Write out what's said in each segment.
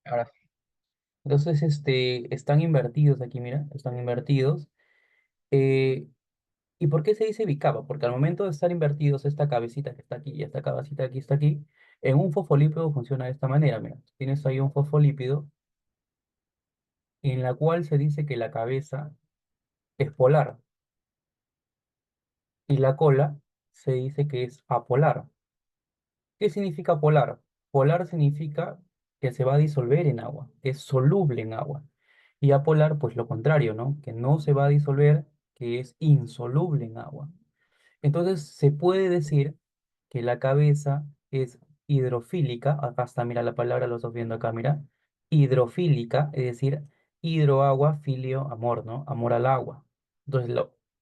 Ahora, entonces, están invertidos aquí, mira, están invertidos. Eh, ¿Y por qué se dice bicapa? Porque al momento de estar invertidos, esta cabecita que está aquí y esta cabecita que está aquí, en un fosfolípido funciona de esta manera, mira. Tienes ahí un fosfolípido en la cual se dice que la cabeza es polar y la cola se dice que es apolar. ¿Qué significa polar? Polar significa que se va a disolver en agua, que es soluble en agua. Y apolar, pues lo contrario, ¿no? Que no se va a disolver, que es insoluble en agua. Entonces se puede decir que la cabeza es hidrofílica, acá está, mira la palabra, lo estás viendo acá, mira, hidrofílica, es decir, hidroagua, filio, amor, ¿no? Amor al agua. Entonces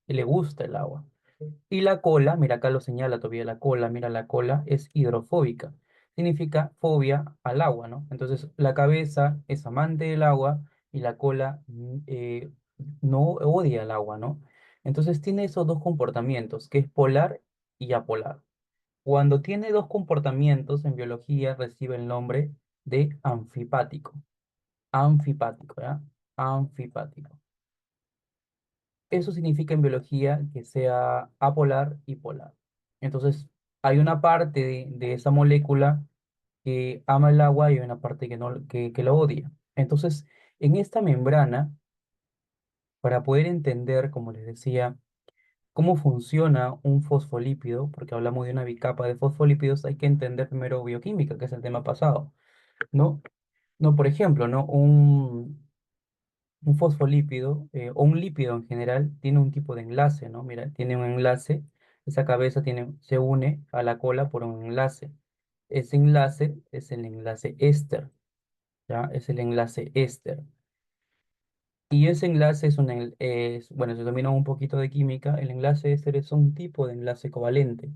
le gusta el agua. Y la cola, mira acá lo señala todavía la cola, mira la cola es hidrofóbica, significa fobia al agua, ¿no? Entonces la cabeza es amante del agua y la cola no odia el agua, ¿no? Entonces tiene esos dos comportamientos, que es polar y apolar. Cuando tiene dos comportamientos en biología recibe el nombre de anfipático. Anfipático, ¿ya? Anfipático. Eso significa en biología que sea apolar y polar. Entonces, hay una parte de esa molécula que ama el agua y hay una parte que, no, que la odia. Entonces, en esta membrana, para poder entender, como les decía, cómo funciona un fosfolípido, porque hablamos de una bicapa de fosfolípidos, hay que entender primero bioquímica, que es el tema pasado, ¿no? No, por ejemplo, ¿no? Un fosfolípido o un lípido en general tiene un tipo de enlace, ¿no? Mira, tiene un enlace, esa cabeza se une a la cola por un enlace. Ese enlace es el enlace éster, ¿ya? Es el enlace éster. Y ese enlace bueno, se domina un poquito de química, el enlace éster es un tipo de enlace covalente.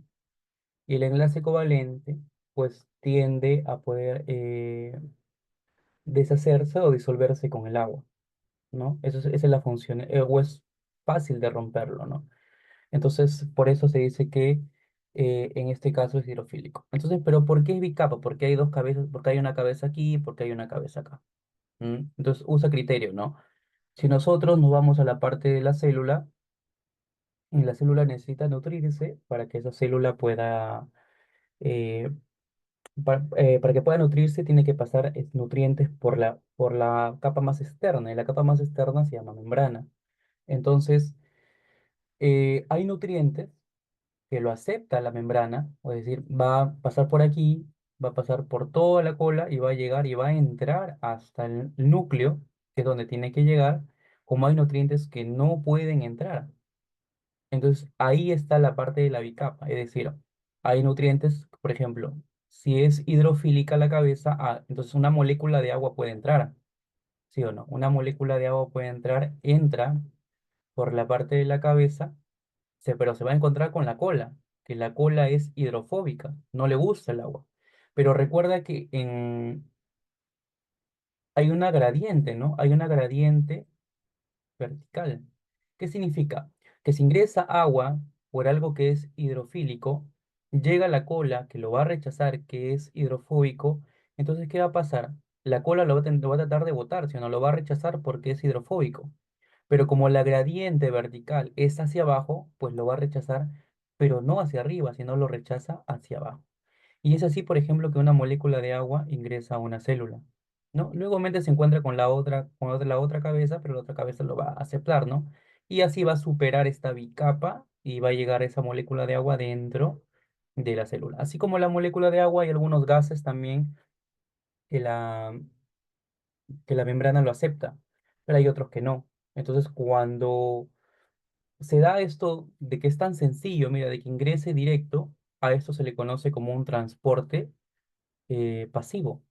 Y el enlace covalente, pues, tiende a poder deshacerse o disolverse con el agua. ¿No? Esa es la función, o es fácil de romperlo, ¿no? Entonces, por eso se dice que en este caso es hidrofílico. Entonces, ¿pero por qué es bicapa? Porque hay dos cabezas, porque hay una cabeza aquí, porque hay una cabeza acá. Entonces, usa criterio, ¿no? Si nosotros nos vamos a la parte de la célula, y la célula necesita nutrirse para que esa célula pueda, eh, para que pueda nutrirse, tiene que pasar nutrientes por la capa más externa, y la capa más externa se llama membrana. Entonces, hay nutrientes que lo acepta la membrana, es decir, va a pasar por aquí, va a pasar por toda la cola y va a llegar y va a entrar hasta el núcleo, que es donde tiene que llegar, como hay nutrientes que no pueden entrar. Entonces, ahí está la parte de la bicapa, es decir, hay nutrientes, por ejemplo, si es hidrofílica la cabeza, entonces una molécula de agua puede entrar, ¿sí o no? Una molécula de agua puede entrar, entra por la parte de la cabeza pero se va a encontrar con la cola, que la cola es hidrofóbica, no le gusta el agua. Pero recuerda que hay una gradiente, ¿no? Hay una gradiente vertical. ¿Qué significa? Que si ingresa agua por algo que es hidrofílico, llega a la cola que lo va a rechazar, que es hidrofóbico, entonces ¿qué va a pasar? La cola lo va a tratar de botar, si no lo va a rechazar porque es hidrofóbico. Pero como la gradiente vertical es hacia abajo, pues lo va a rechazar, pero no hacia arriba, sino lo rechaza hacia abajo. Y es así, por ejemplo, que una molécula de agua ingresa a una célula, ¿no? Luego se encuentra la otra cabeza, pero la otra cabeza lo va a aceptar, ¿no? Y así va a superar esta bicapa y va a llegar esa molécula de agua dentro de la célula. Así como la molécula de agua hay algunos gases también que la membrana lo acepta, pero hay otros que no. Entonces, cuando se da esto de que es tan sencillo, mira, de que ingrese directo, a esto se le conoce como un transporte pasivo.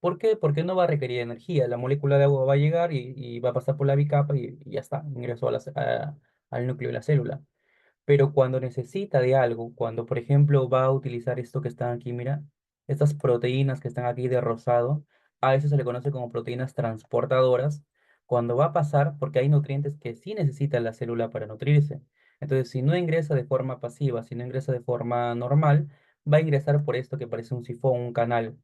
¿Por qué? Porque no va a requerir energía. La molécula de agua va a llegar y va a pasar por la bicapa y ya está, ingresó al núcleo de la célula. Pero cuando necesita de algo, cuando por ejemplo va a utilizar esto que están aquí, mira, estas proteínas que están aquí de rosado, a eso se le conoce como proteínas transportadoras, cuando va a pasar, porque hay nutrientes que sí necesita la célula para nutrirse. Entonces, si no ingresa de forma pasiva, si no ingresa de forma normal, va a ingresar por esto que parece un sifón, un canal.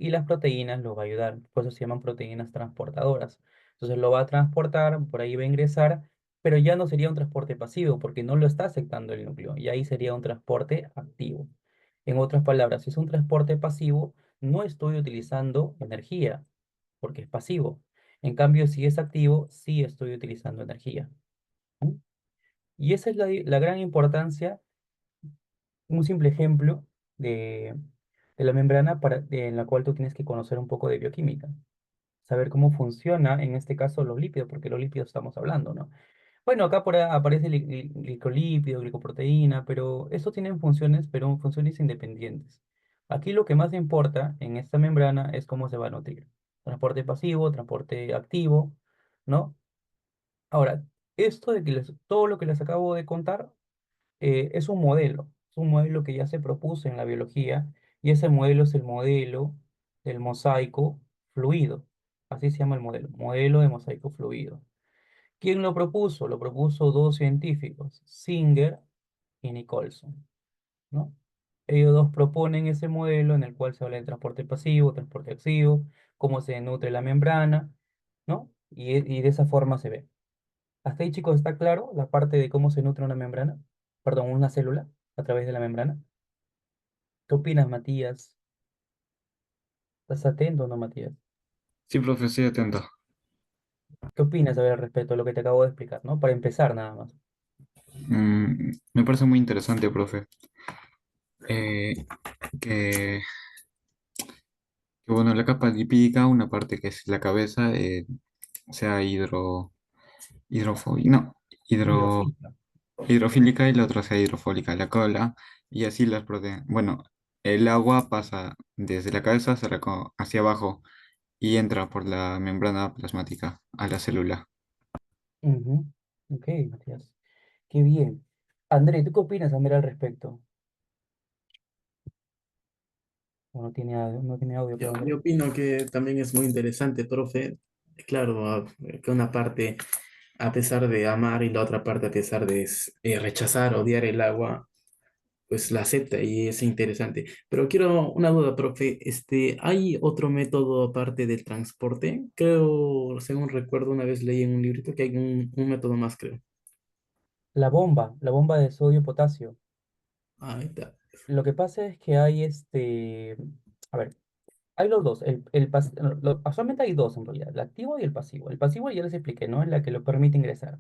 y las proteínas lo va a ayudar, por eso se llaman proteínas transportadoras. Entonces lo va a transportar, por ahí va a ingresar, pero ya no sería un transporte pasivo porque no lo está aceptando el núcleo, y ahí sería un transporte activo. En otras palabras, si es un transporte pasivo, no estoy utilizando energía porque es pasivo. En cambio, si es activo, sí estoy utilizando energía. ¿Mm? Y esa es la gran importancia, un simple ejemplo de, de la membrana en la cual tú tienes que conocer un poco de bioquímica, saber cómo funciona, en este caso, los lípidos, porque los lípidos estamos hablando, ¿no? Bueno, acá por ahí aparece el glicolípido, glicoproteína, pero estos tienen funciones, pero funciones independientes. Aquí lo que más importa en esta membrana es cómo se va a nutrir. Transporte pasivo, transporte activo, ¿no? Ahora, esto de que todo lo que les acabo de contar es un modelo que ya se propuso en la biología y ese modelo es el modelo del mosaico fluido. Así se llama el modelo, modelo de mosaico fluido. ¿Quién lo propuso? Lo propuso dos científicos, Singer y Nicholson, ¿no? Ellos dos proponen ese modelo en el cual se habla de transporte pasivo, transporte activo, cómo se nutre la membrana, ¿no? Y de esa forma se ve. Hasta ahí, chicos, ¿está claro la parte de cómo se nutre una membrana? Perdón, una célula a través de la membrana. ¿Qué opinas, Matías? ¿Estás atento o no, Matías? Sí, profe, estoy atento. ¿Qué opinas a ver al respecto de lo que te acabo de explicar, ¿no? Para empezar, nada más. Me parece muy interesante, profe. Eh, que, que, bueno, la capa lipídica, una parte que es la cabeza, sea hidrofóbica, no, hidro, Hidrofílica. hidrofílica y la otra sea hidrofólica, la cola, y así las proteínas. Bueno, el agua pasa desde la cabeza hacia abajo y entra por la membrana plasmática a la célula. Ujú. Ok, Matías. Qué bien. André, ¿tú qué opinas, André, al respecto? ¿O no tiene audio, creo, André? Yo opino que también es muy interesante, profe. Claro, que una parte, a pesar de amar y la otra parte, a pesar de rechazar, odiar el agua, pues la acepta y es interesante. Pero quiero una duda, profe. ¿Hay otro método aparte del transporte? Creo, según recuerdo, una vez leí en un librito que hay un método más, creo. La bomba de sodio-potasio. Ahí está. Lo que pasa es que hay a ver, hay los dos. Actualmente hay dos en realidad, el activo y el pasivo. El pasivo ya les expliqué, ¿no? Es la que lo permite ingresar.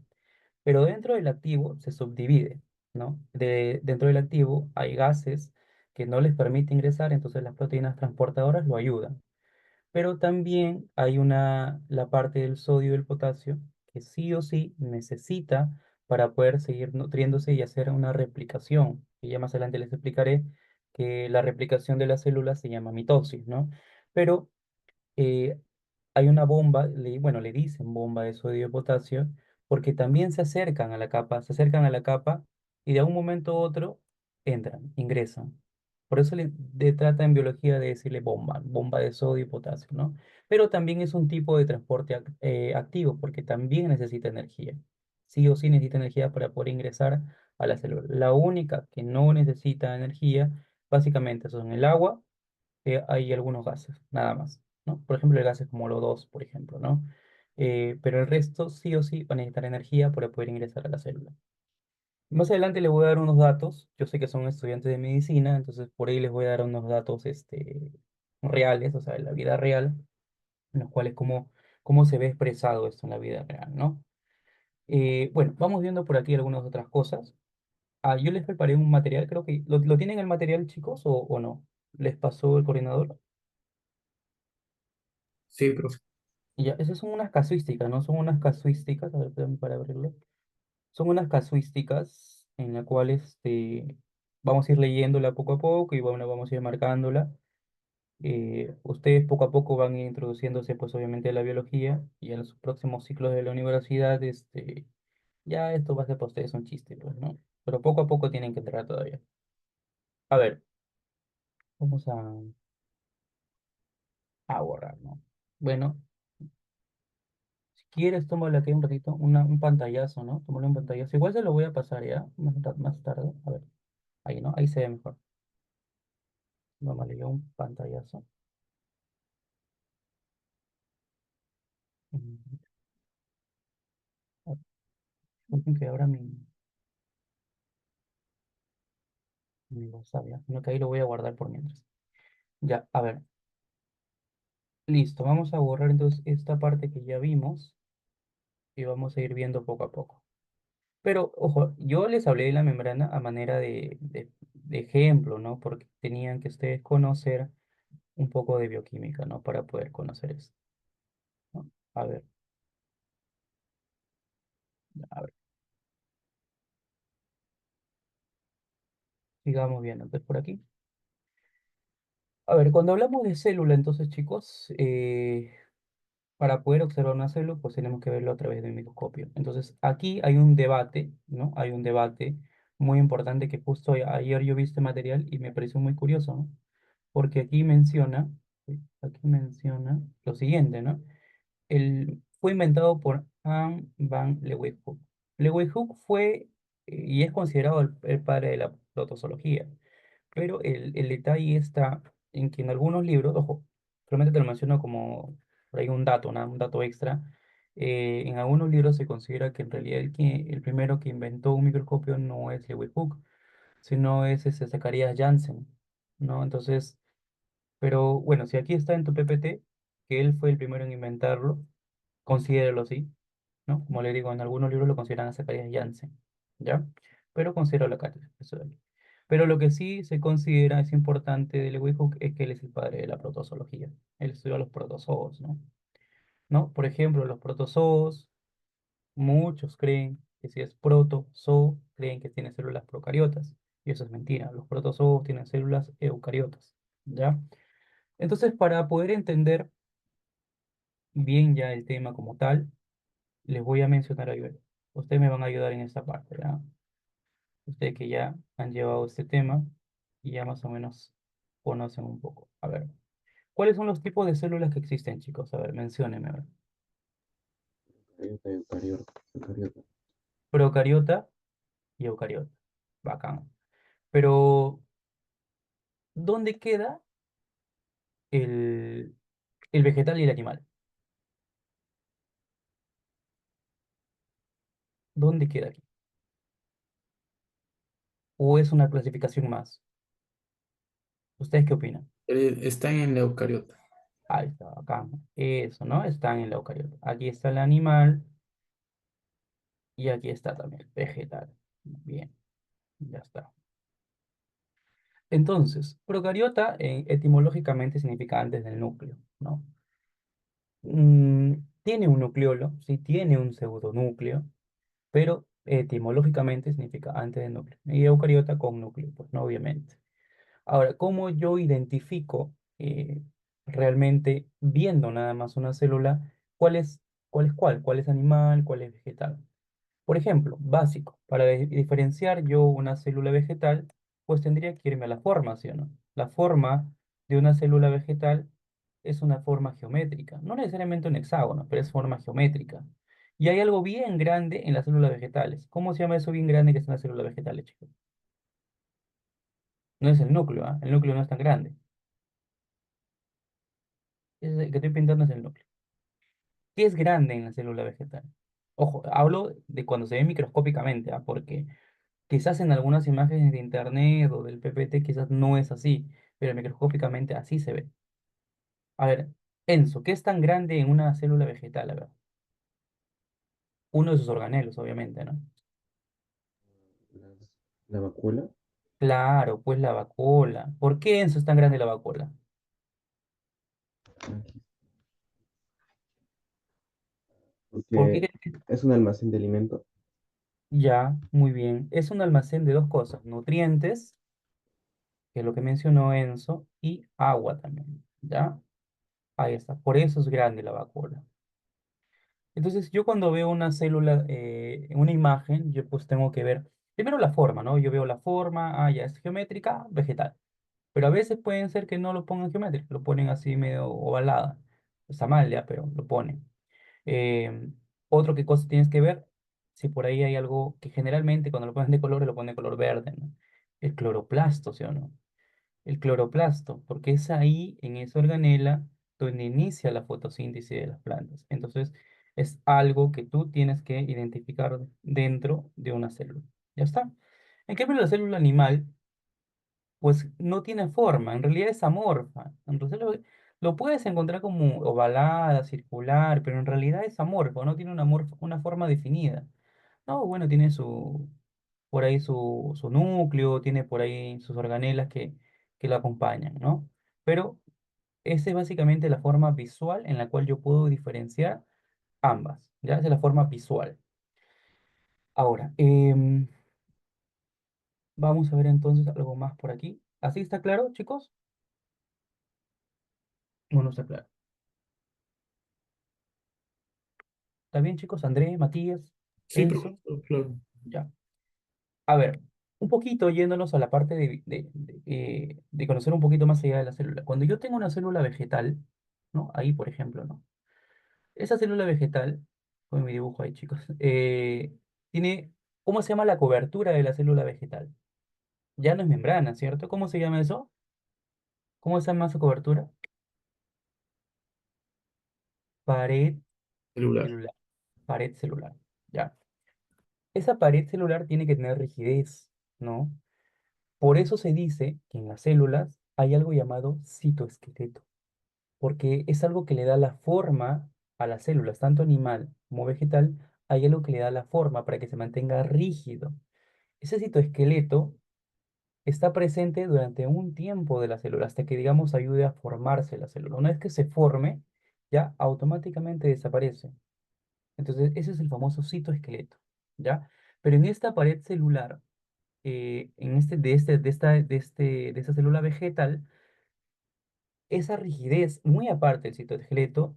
Pero dentro del activo se subdivide, ¿no? Dentro del activo hay gases que no les permite ingresar, entonces las proteínas transportadoras lo ayudan. Pero también hay la parte del sodio y el potasio que sí o sí necesita para poder seguir nutriéndose y hacer una replicación. Y ya más adelante les explicaré que la replicación de las células se llama mitosis, ¿no? Pero eh, hay una bomba, bueno, le dicen bomba de sodio y potasio, porque también se acercan a la capa y de un momento a otro entran, ingresan. Por eso trata en biología de decirle bomba, bomba de sodio y potasio, ¿no? Pero también es un tipo de transporte activo, porque también necesita energía. Sí o sí necesita energía para poder ingresar a la célula. La única que no necesita energía, básicamente, son el agua, hay algunos gases, nada más, ¿no? Por ejemplo, el gas es como lo 2, por ejemplo, ¿no? Pero el resto sí o sí va a necesitar energía para poder ingresar a la célula. Más adelante les voy a dar unos datos. Yo sé que son estudiantes de medicina, entonces por ahí les voy a dar unos datos reales, o sea, de la vida real, en los cuales cómo se ve expresado esto en la vida real, ¿no? Bueno, vamos viendo por aquí algunas otras cosas. Yo les preparé un material, creo que lo tienen el material, chicos, o no. ¿Les pasó el coordinador? Sí, profe. Y ya, esas son unas casuísticas, ¿no? Son unas casuísticas, a ver, espérame para abrirlo. Son unas casuísticas en la cual vamos a ir leyéndola poco a poco y bueno, vamos a ir marcándola. Ustedes poco a poco van a ir introduciéndose, pues obviamente, a la biología y en los próximos ciclos de la universidad, ya esto va a ser para ustedes un chiste, pues, ¿no? Pero poco a poco tienen que entrar todavía. A ver, vamos a borrar, ¿no? Bueno, si quieres, tómale aquí un ratito, un pantallazo, ¿no? Tómale un pantallazo. Igual se lo voy a pasar ya, más tarde. A ver, ahí, ¿no? Ahí se ve mejor. Tómale yo un pantallazo. Mm, Disculpen que ahora mi WhatsApp, ya. No, que ahí lo voy a guardar por mientras. Ya, a ver, listo. Vamos a borrar entonces esta parte que ya vimos y vamos a ir viendo poco a poco. Pero, ojo, yo les hablé de la membrana a manera de ejemplo, ¿no? Porque tenían que ustedes conocer un poco de bioquímica, ¿no? Para poder conocer esto, ¿no? A ver, a ver, sigamos viendo. Entonces, por aquí. A ver, cuando hablamos de célula, entonces, chicos, para poder observar una célula, pues tenemos que verlo a través del microscopio. Entonces, aquí hay un debate, ¿no? Hay un debate muy importante que justo ayer yo vi este material y me pareció muy curioso, ¿no? Porque aquí menciona lo siguiente, ¿no? Fue inventado por Anne van Leeuwenhoek. Leeuwenhoek fue y es considerado el padre de la protozoología, pero el detalle está en que en algunos libros, ojo, solamente te lo menciono como por ahí un dato, un dato extra, en algunos libros se considera que en realidad el primero que inventó un microscopio no es Leeuwenhoek, sino es ese Zacharias Janssen, ¿no? Entonces, pero bueno, si aquí está en tu PPT, que él fue el primero en inventarlo, considéralo así, ¿no? Como le digo, en algunos libros lo consideran a Zacharias Janssen, ¿ya? Pero considéralo acá, eso de aquí. Pero lo que sí se considera, es importante de Leeuwenhoek, es que él es el padre de la protozoología. Él estudió a los protozoos, ¿no? ¿No? Por ejemplo, los protozoos, muchos creen que si es protozoo, creen que tiene células procariotas. Y eso es mentira. Los protozoos tienen células eucariotas, ¿ya? Entonces, para poder entender bien ya el tema como tal, les voy a mencionar ahí. Ustedes me van a ayudar en esta parte, ¿ya? Ustedes que ya han llevado este tema y ya más o menos conocen un poco. A ver, ¿cuáles son los tipos de células que existen, chicos? A ver, menciónenme. A ver. Eucariota. Procariota y eucariota. Bacán. Pero, ¿dónde queda el, el vegetal y el animal? ¿Dónde queda aquí? ¿O es una clasificación más? ¿Ustedes qué opinan? Está en la eucariota. Ahí está, acá. Eso, ¿no? Están en la eucariota. Aquí está el animal y aquí está también el vegetal. Bien, ya está. Entonces, procariota etimológicamente significa antes del núcleo, ¿no? Tiene un nucleolo, sí, tiene un pseudonúcleo, pero etimológicamente significa antes del núcleo. Y eucariota con núcleo, pues no, obviamente. Ahora, ¿cómo yo identifico realmente viendo nada más una célula cuál? ¿Cuál es animal? ¿Cuál es vegetal? Por ejemplo, básico, para diferenciar yo una célula vegetal, pues tendría que irme a la forma, ¿sí o no? La forma de una célula vegetal es una forma geométrica, no necesariamente un hexágono, pero es forma geométrica. Y hay algo bien grande en las células vegetales. ¿Cómo se llama eso bien grande que es una célula vegetal, chicos? No es el núcleo, ¿ah? El núcleo no es tan grande. Ese que estoy pintando es el núcleo. ¿Qué es grande en la célula vegetal? Ojo, hablo de cuando se ve microscópicamente, ¿ah? Porque quizás en algunas imágenes de internet o del PPT quizás no es así, pero microscópicamente así se ve. A ver, Enzo, ¿qué es tan grande en una célula vegetal? A ver, uno de sus organelos, obviamente, ¿no? La vacuola, Claro, pues la vacuola. ¿Por qué Enzo es tan grande la vacuola? ¿Por qué porque crees que- es un almacén de alimento. Ya, muy bien. Es un almacén de dos cosas, nutrientes, que es lo que mencionó Enzo, y agua también, ¿ya? Ahí está, por eso es grande la vacuola. Entonces, yo cuando veo una célula, una imagen, yo pues tengo que ver primero la forma, ¿no? Yo veo la forma, ya es geométrica, vegetal. Pero a veces pueden ser que no lo pongan geométrico, lo ponen así medio ovalada. Está mal ya, pero lo ponen. Eh, Otro que cosa tienes que ver, si por ahí hay algo que generalmente cuando lo ponen de color, lo ponen de color verde, ¿no? El cloroplasto, ¿sí o no? El cloroplasto, porque es ahí, en esa organela, donde inicia la fotosíntesis de las plantas. Entonces, es algo que tú tienes que identificar dentro de una célula. Ya está. En cambio, la célula animal pues no tiene forma, en realidad es amorfa. Entonces lo puedes encontrar como ovalada, circular, pero en realidad es amorfo, no tiene una forma definida. No, bueno, tiene por ahí su núcleo, tiene por ahí sus organelas que lo acompañan, ¿no? Pero esa es básicamente la forma visual en la cual yo puedo diferenciar ambas, ¿ya? Esa es la forma visual. Ahora, vamos a ver entonces algo más por aquí. ¿Así está claro, chicos? ¿O no está claro? ¿Está bien, chicos? André, Matías, Sí, Enzo, profesor, claro. ya. A ver, un poquito yéndonos a la parte de conocer un poquito más allá de la célula. Cuando yo tengo una célula vegetal, ¿no? Ahí, por ejemplo, ¿no? Esa célula vegetal, con mi dibujo ahí, chicos, tiene, ¿cómo se llama la cobertura de la célula vegetal? Ya no es membrana, ¿cierto? ¿Cómo se llama eso? ¿Cómo se llama esa cobertura? Pared Celular. celular. Pared celular, ya. Esa pared celular tiene que tener rigidez, ¿no? Por eso se dice que en las células hay algo llamado citoesqueleto, porque es algo que le da la forma a las células, tanto animal como vegetal, hay algo que le da la forma para que se mantenga rígido. Ese citoesqueleto está presente durante un tiempo de la célula, hasta que, digamos, ayude a formarse la célula. Una vez que se forme, ya automáticamente desaparece. Entonces, ese es el famoso citoesqueleto, ¿ya? Pero en esta pared celular, de esta célula vegetal, esa rigidez, muy aparte del citoesqueleto,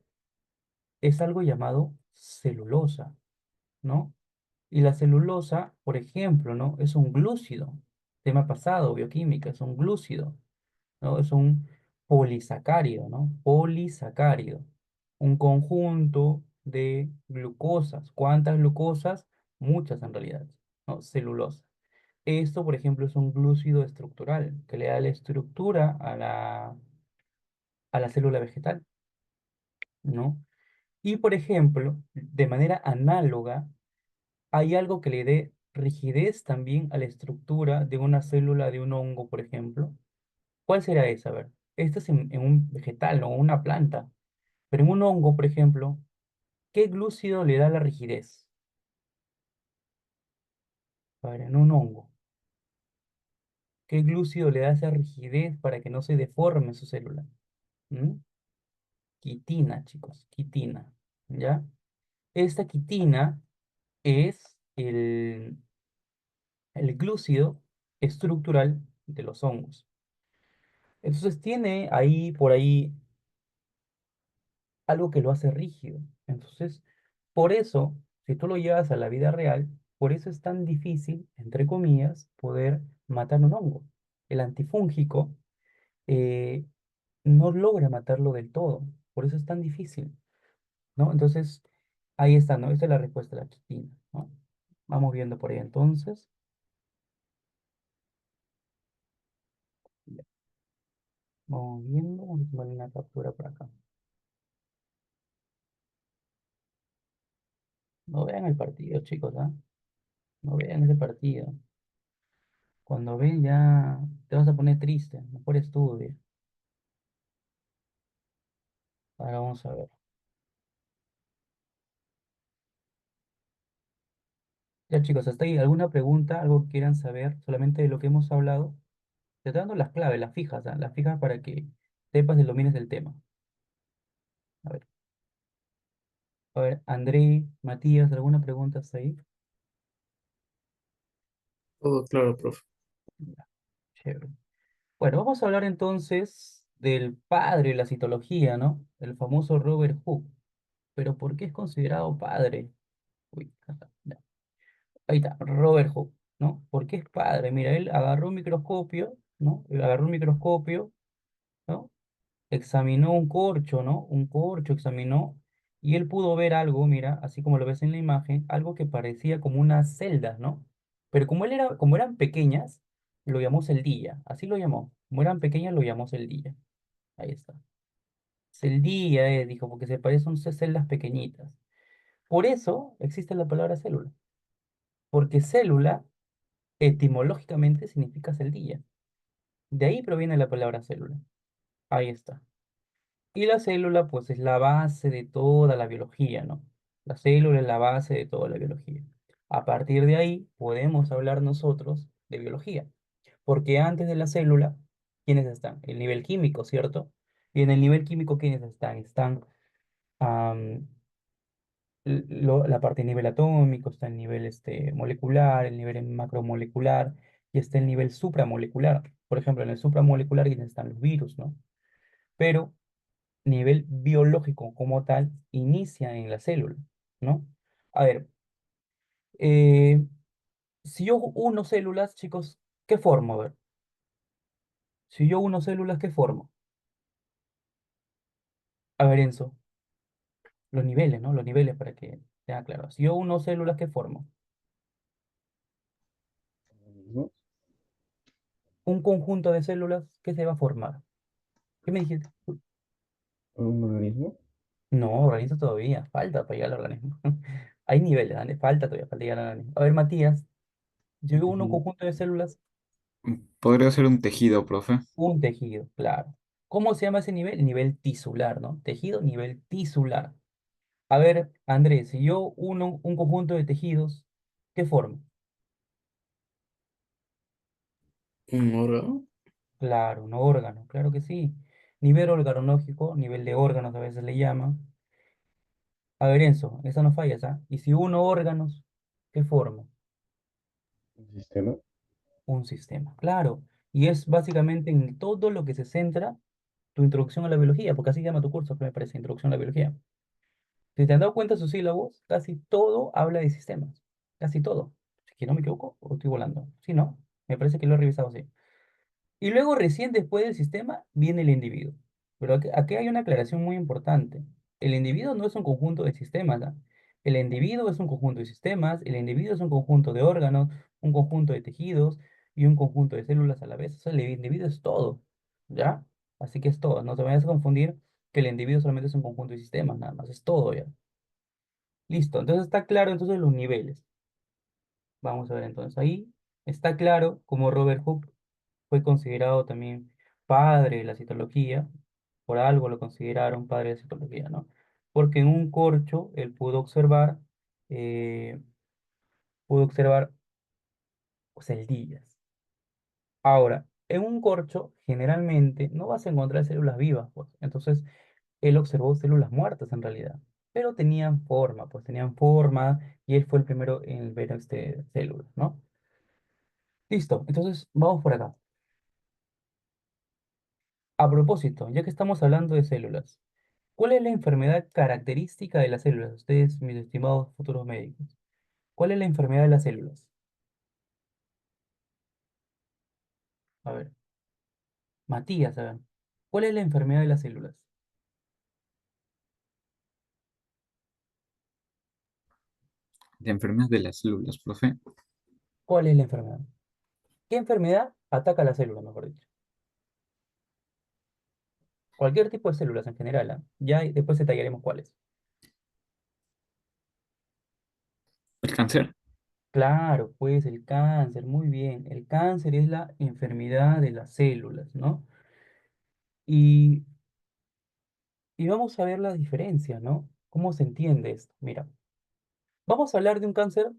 es algo llamado celulosa, ¿no? Y la celulosa, por ejemplo, ¿no? Es un glúcido. Tema pasado, bioquímica, es un glúcido, ¿no? Es un polisacárido, ¿no? Polisacárido. Un conjunto de glucosas. ¿Cuántas glucosas? Muchas en realidad, ¿no? Celulosa. Esto, por ejemplo, es un glúcido estructural que le da la estructura a la célula vegetal, ¿no? Y, por ejemplo, de manera análoga, hay algo que le dé rigidez también a la estructura de una célula de un hongo, por ejemplo. ¿Cuál será esa? A ver, esto es en un vegetal, no una planta. Pero en un hongo, por ejemplo, ¿qué glúcido le da la rigidez? A ver, en un hongo, ¿qué glúcido le da esa rigidez para que no se deforme su célula? ¿Mm? Quitina, chicos, quitina. ¿Ya? Esta quitina es el glúcido estructural de los hongos. Entonces tiene ahí, por ahí, algo que lo hace rígido. Entonces, por eso, si tú lo llevas a la vida real, por eso es tan difícil, entre comillas, poder matar un hongo. El antifúngico eh, no logra matarlo del todo. Por eso es tan difícil, ¿no? Entonces, ahí está, ¿no? Esta es la respuesta a la quitina, ¿no? Vamos viendo por ahí entonces. Ya, vamos viendo, vamos a tomar una captura por acá. No vean el partido, chicos, ¿ah? No vean ese partido. Cuando ven ya te vas a poner triste. Mejor estudia. Ahora vamos a ver. Ya chicos, hasta ahí. ¿Alguna pregunta? ¿Algo que quieran saber solamente de lo que hemos hablado? Te estoy dando las claves, las fijas, ¿ah? Las fijas para que sepas y domines el tema. A ver, André, Matías, ¿alguna pregunta hasta ahí? Todo claro, profe. Ya, chévere. Bueno, vamos a hablar entonces del padre de la citología, ¿no? El famoso Robert Hooke. Pero ¿por qué es considerado padre? Uy, acá, ya. Ahí está, Robert Hooke, ¿no? Porque es padre. Mira, él agarró un microscopio, ¿no? Él agarró un microscopio, ¿no? Examinó un corcho, ¿no? Un corcho examinó y él pudo ver algo, mira, así como lo ves en la imagen, algo que parecía como unas celdas, ¿no? Pero como eran pequeñas, lo llamó celdilla, así lo llamó. Como eran pequeñas, lo llamó celdilla. Ahí está. Celdilla, dijo, porque se parecen son celdas pequeñitas. Por eso existe la palabra célula, porque célula etimológicamente significa celdilla. De ahí proviene la palabra célula. Ahí está. Y la célula, pues, es la base de toda la biología, ¿no? La célula es la base de toda la biología. A partir de ahí, podemos hablar nosotros de biología. Porque antes de la célula, ¿quiénes están? El nivel químico, ¿cierto? Y en el nivel químico, ¿quiénes están? Están am, la parte de nivel atómico, está el nivel molecular, el nivel macromolecular y está el nivel supramolecular. Por ejemplo, en el supramolecular, ¿quiénes están los virus, ¿no? Pero nivel biológico como tal inicia en la célula, ¿no? A ver, eh, si yo uno células, chicos, ¿qué formo? A ver, si yo uno células, ¿qué formo? A ver, Enzo, los niveles, ¿no? Los niveles para que tenga claro. Si yo uno células, ¿qué formo? Organismos, Un conjunto de células, ¿qué se va a formar? ¿Qué me dijiste? un organismo, No, organismo todavía, falta para llegar al organismo. Hay niveles, ¿vale? Falta todavía, falta llegar al organismo. A ver, Matías, si un yo uno un tejido. conjunto de células, Podría ser un tejido, profe. un tejido, claro. ¿Cómo se llama ese nivel? Nivel tisular, ¿no? Tejido, nivel tisular. A ver, Andrés, si yo uno un conjunto de tejidos, ¿qué forma? Un órgano. Claro, un órgano, claro que sí. Nivel organológico, nivel de órganos a veces le llaman. A ver, Enzo, esa no fallas, ¿ah? Y si uno órganos, ¿qué forma? Un sistema. Un sistema, claro. Y es básicamente en todo lo que se centra tu introducción a la biología, porque así se llama tu curso, que me parece, Introducción a la Biología. Si te han dado cuenta sus sílabos, casi todo habla de sistemas. Casi todo. Si que no me equivoco, o estoy volando. Sí, ¿no? Me parece que lo he revisado así. Y luego recién después del sistema viene el individuo. Pero aquí hay una aclaración muy importante. El individuo no es un conjunto de sistemas, ¿ah? El individuo es un conjunto de sistemas, el individuo es un conjunto de órganos, un conjunto de tejidos y un conjunto de células a la vez. O sea, el individuo es todo, ¿ya? Así que es todo. No te vayas a confundir que el individuo solamente es un conjunto de sistemas, nada más. Es todo, ¿ya? Listo. Entonces está claro entonces los niveles. Vamos a ver entonces. Ahí está claro cómo Robert Hooke fue considerado también padre de la citología, por algo lo consideraron padre de la citología, ¿no? Porque en un corcho él eh, pudo observar celdillas. Ahora, en un corcho generalmente no vas a encontrar células vivas, pues. Entonces, él observó células muertas en realidad, pero tenían forma, pues tenían forma y él fue el primero en ver células, ¿no? Listo, entonces vamos por acá. A propósito, ya que estamos hablando de células, ¿cuál es la enfermedad característica de las células? Ustedes, mis estimados futuros médicos. ¿Cuál es la enfermedad de las células? A ver, Matías, a ver. ¿Cuál es la enfermedad de las células? La enfermedad de las células, profe. ¿Cuál es la enfermedad? ¿Qué enfermedad ataca a la célula, mejor dicho? Cualquier tipo de células en general, ¿ah? Ya después detallaremos cuáles. El cáncer. Claro, pues el cáncer, muy bien. El cáncer es la enfermedad de las células, ¿no? Y, y vamos a ver la diferencia, ¿no? ¿Cómo se entiende esto? Mira. Vamos a hablar de un cáncer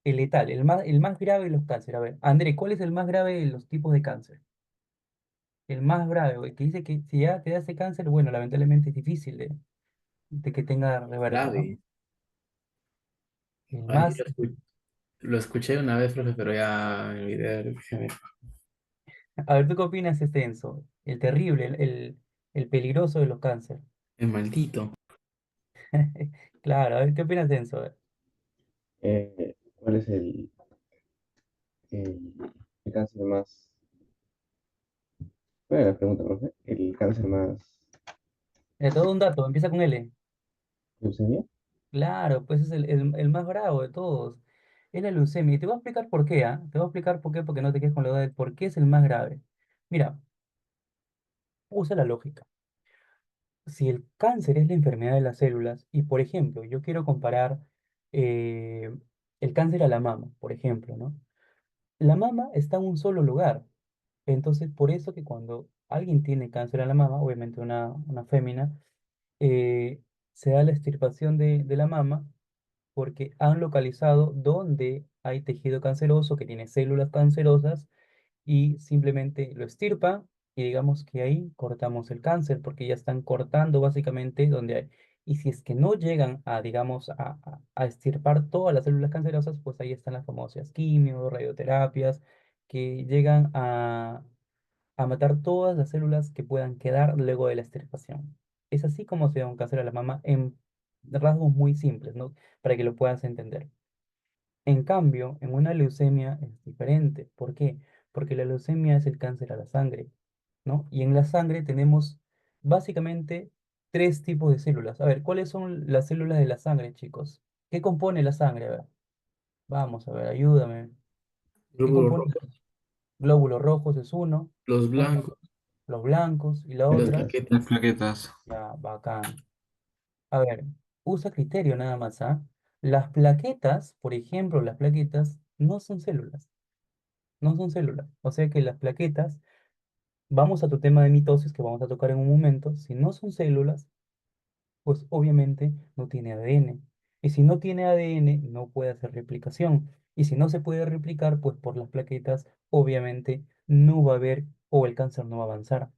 letal, el más grave de los cánceres. A ver, André, ¿cuál es el más grave de los tipos de cáncer? El más grave, güey, que dice que si ya te da ese cáncer, bueno, lamentablemente es difícil de que tenga reversa, ¿no? Grave. El Ay, más, lo escuché una vez, profe, pero ya me olvidé. a ver, ¿tú qué opinas, Enzo? El terrible, el peligroso de los cánceres. El maldito. Claro, a ver, ¿qué opinas, Enzo? A ver, ¿Cuál es el, el cáncer más... ¿Cuál es la pregunta, profe? ¿El cáncer más te doy un dato, empieza con L. leucemia? Claro, pues es el más bravo de todos. Es la leucemia. Y te voy a explicar por qué, ¿ah? Te voy a explicar por qué, porque no te quedes con la duda de por qué es el más grave. Mira, usa la lógica. si el cáncer es la enfermedad de las células, y por ejemplo, yo quiero comparar eh, el cáncer a la mama, por ejemplo, ¿no? La mama está en un solo lugar. Entonces, por eso que cuando alguien tiene cáncer a la mama, obviamente una fémina, eh, se da la extirpación de la mama porque han localizado dónde hay tejido canceroso que tiene células cancerosas y simplemente lo extirpa y digamos que ahí cortamos el cáncer porque ya están cortando básicamente donde hay. Y si es que no llegan a, digamos, a extirpar todas las células cancerosas, pues ahí están las famosas quimio, radioterapias, que llegan a matar todas las células que puedan quedar luego de la extirpación. Es así como se da un cáncer a la mama en rasgos muy simples, ¿no? Para que lo puedas entender. En cambio, en una leucemia es diferente. ¿Por qué? Porque la leucemia es el cáncer a la sangre, ¿no? Y en la sangre tenemos básicamente tres tipos de células. A ver, ¿cuáles son las células de la sangre, chicos? ¿Qué compone la sangre? A ver, vamos a ver, ayúdame. ¿Qué Glóbulos compone? rojos, Glóbulos rojos es uno, los otro, blancos los blancos y la y las otra, Las plaquetas. plaquetas. ya, bacán. A ver, usa criterio nada más, ¿ah? Las plaquetas, por ejemplo, las plaquetas no son células. No son células. O sea que las plaquetas, vamos a tu tema de mitosis que vamos a tocar en un momento, si no son células, pues obviamente no tiene ADN. Y si no tiene ADN, no puede hacer replicación. Y si no se puede replicar, pues por las plaquetas, obviamente no va a haber o el cáncer no va a avanzar.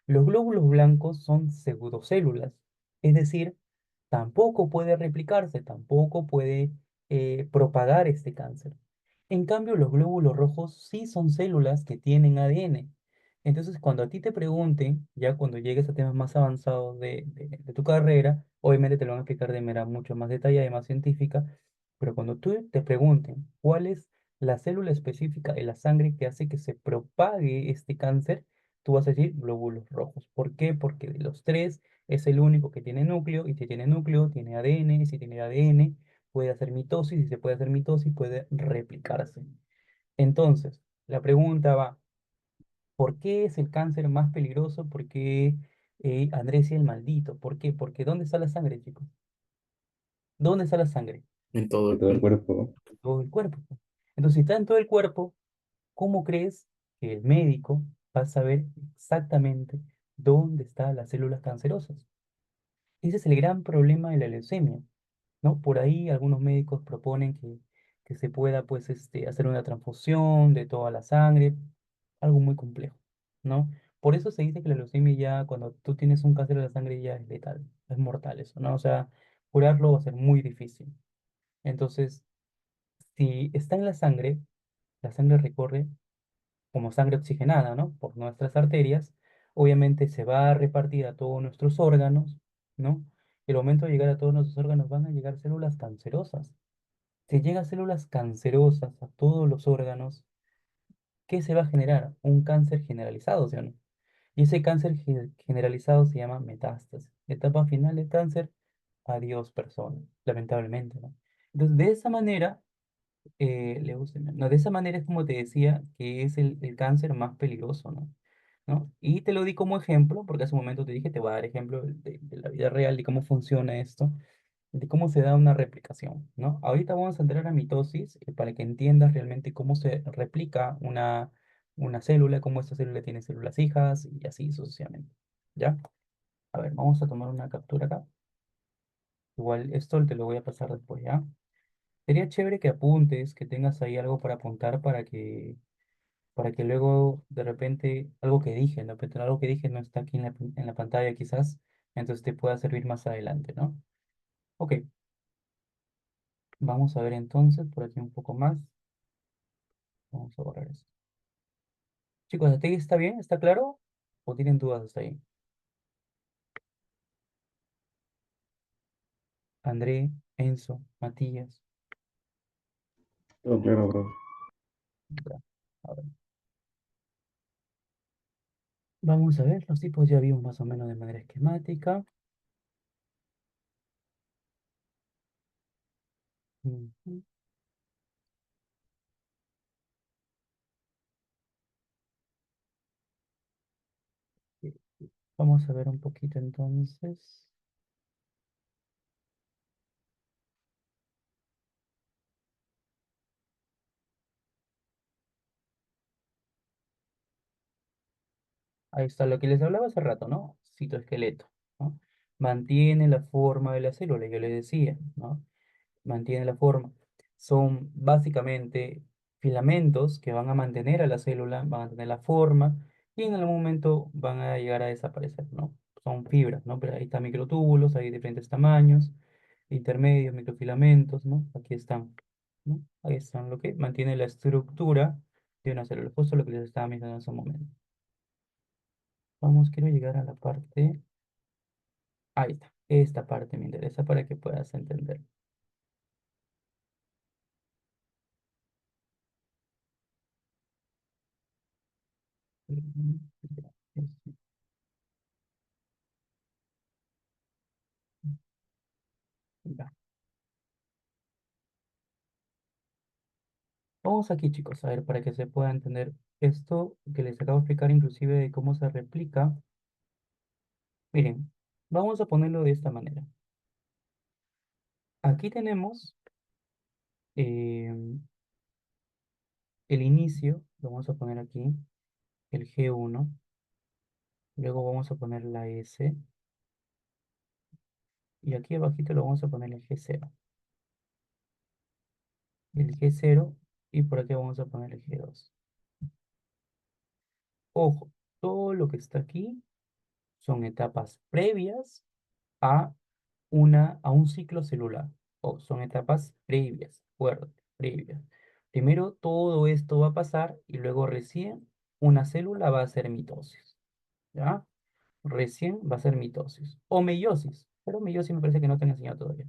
Los glóbulos blancos son pseudocélulas, es decir, tampoco puede replicarse, tampoco puede propagar este cáncer. En cambio, los glóbulos rojos sí son células que tienen ADN. Entonces, cuando a ti te pregunten, ya cuando llegues a temas más avanzados de tu carrera, obviamente te lo van a explicar de manera mucho más detallada y más científica, pero cuando tú te pregunten cuál es la célula específica en la sangre que hace que se propague este cáncer, tú vas a decir glóbulos rojos. ¿Por qué? Porque de los tres es el único que tiene núcleo y si tiene núcleo tiene ADN y si tiene ADN puede hacer mitosis y si se puede hacer mitosis puede replicarse. Entonces, la pregunta va, ¿por qué es el cáncer más peligroso? ¿Por qué Andrés y el maldito? ¿Por qué? Porque ¿dónde está la sangre, chicos? ¿Dónde está la sangre? En todo En el todo el cuerpo. cuerpo. En todo el cuerpo, pues. Entonces, si está en todo el cuerpo, ¿cómo crees que el médico va a saber exactamente dónde están las células cancerosas? Ese es el gran problema de la leucemia, ¿no? Por ahí algunos médicos proponen que se pueda, pues, hacer una transfusión de toda la sangre, algo muy complejo, ¿no? Por eso se dice que la leucemia ya, cuando tú tienes un cáncer de la sangre, ya es letal, es mortal eso, ¿no? O sea, curarlo va a ser muy difícil. Entonces, si está en la sangre recorre como sangre oxigenada, ¿no? Por nuestras arterias, obviamente se va a repartir a todos nuestros órganos, ¿no? El momento de llegar a todos nuestros órganos van a llegar células cancerosas. Si llegan células cancerosas a todos los órganos, ¿qué se va a generar? Un cáncer generalizado, ¿sí o no? Y ese cáncer generalizado se llama metástasis. Etapa final del cáncer, adiós persona, lamentablemente, ¿no? Entonces, de esa manera, leucemia. No, de esa manera es como te decía que es el cáncer más peligroso, ¿no? ¿No? Y te lo di como ejemplo, porque hace un momento te dije, te voy a dar ejemplo de la vida real, de cómo funciona esto, de cómo se da una replicación, ¿no? Ahorita vamos a entrar a mitosis para que entiendas realmente cómo se replica una célula, cómo esta célula tiene células hijas y así sucesivamente, ¿ya? A ver, vamos a tomar una captura acá. Igual esto te lo voy a pasar después, ¿ya? Sería chévere que apuntes, que tengas ahí algo para apuntar para que luego de repente algo que dije, ¿no? Pero algo que dije no está aquí en la pantalla quizás, entonces te pueda servir más adelante, ¿no? Ok, vamos a ver entonces por aquí un poco más. Vamos a borrar esto. Chicos, ¿hasta ahí está bien? ¿Está claro? ¿O tienen dudas hasta ahí? André, Enzo, Matías. Todo claro, bro. Ya, a ver. Vamos a ver, los tipos ya vimos más o menos de manera esquemática. Ujú. Vamos a ver un poquito entonces. Ahí está lo que les hablaba hace rato, ¿no? Citoesqueleto, ¿no? Mantiene la forma de la célula, yo les decía, ¿no? Mantiene la forma. Son básicamente filamentos que van a mantener a la célula, van a tener la forma y en algún momento van a llegar a desaparecer, ¿no? Son fibras, ¿no? Pero ahí están microtúbulos, hay diferentes tamaños, intermedios, microfilamentos, ¿no? Aquí están, ¿no? Ahí están lo que mantiene la estructura de una célula, justo lo que les estaba mencionando hace un momento. Vamos, quiero llegar a la parte, ahí está, esta parte me interesa para que puedas entender. Ya, ya. Vamos aquí, chicos, a ver, para que se pueda entender esto que les acabo de explicar, inclusive de cómo se replica. Miren, vamos a ponerlo de esta manera. Aquí tenemos eh, el inicio, lo vamos a poner aquí, el G1, luego vamos a poner la S, y aquí abajito lo vamos a poner el G0, y por aquí vamos a poner el G2. Ojo, todo lo que está aquí son etapas previas a, a un ciclo celular. O son etapas previas, fuertes, previas. Primero todo esto va a pasar y luego recién una célula va a hacer mitosis. ¿Ya? Recién va a ser mitosis. O meiosis. Pero meiosis me parece que no te han enseñado todavía.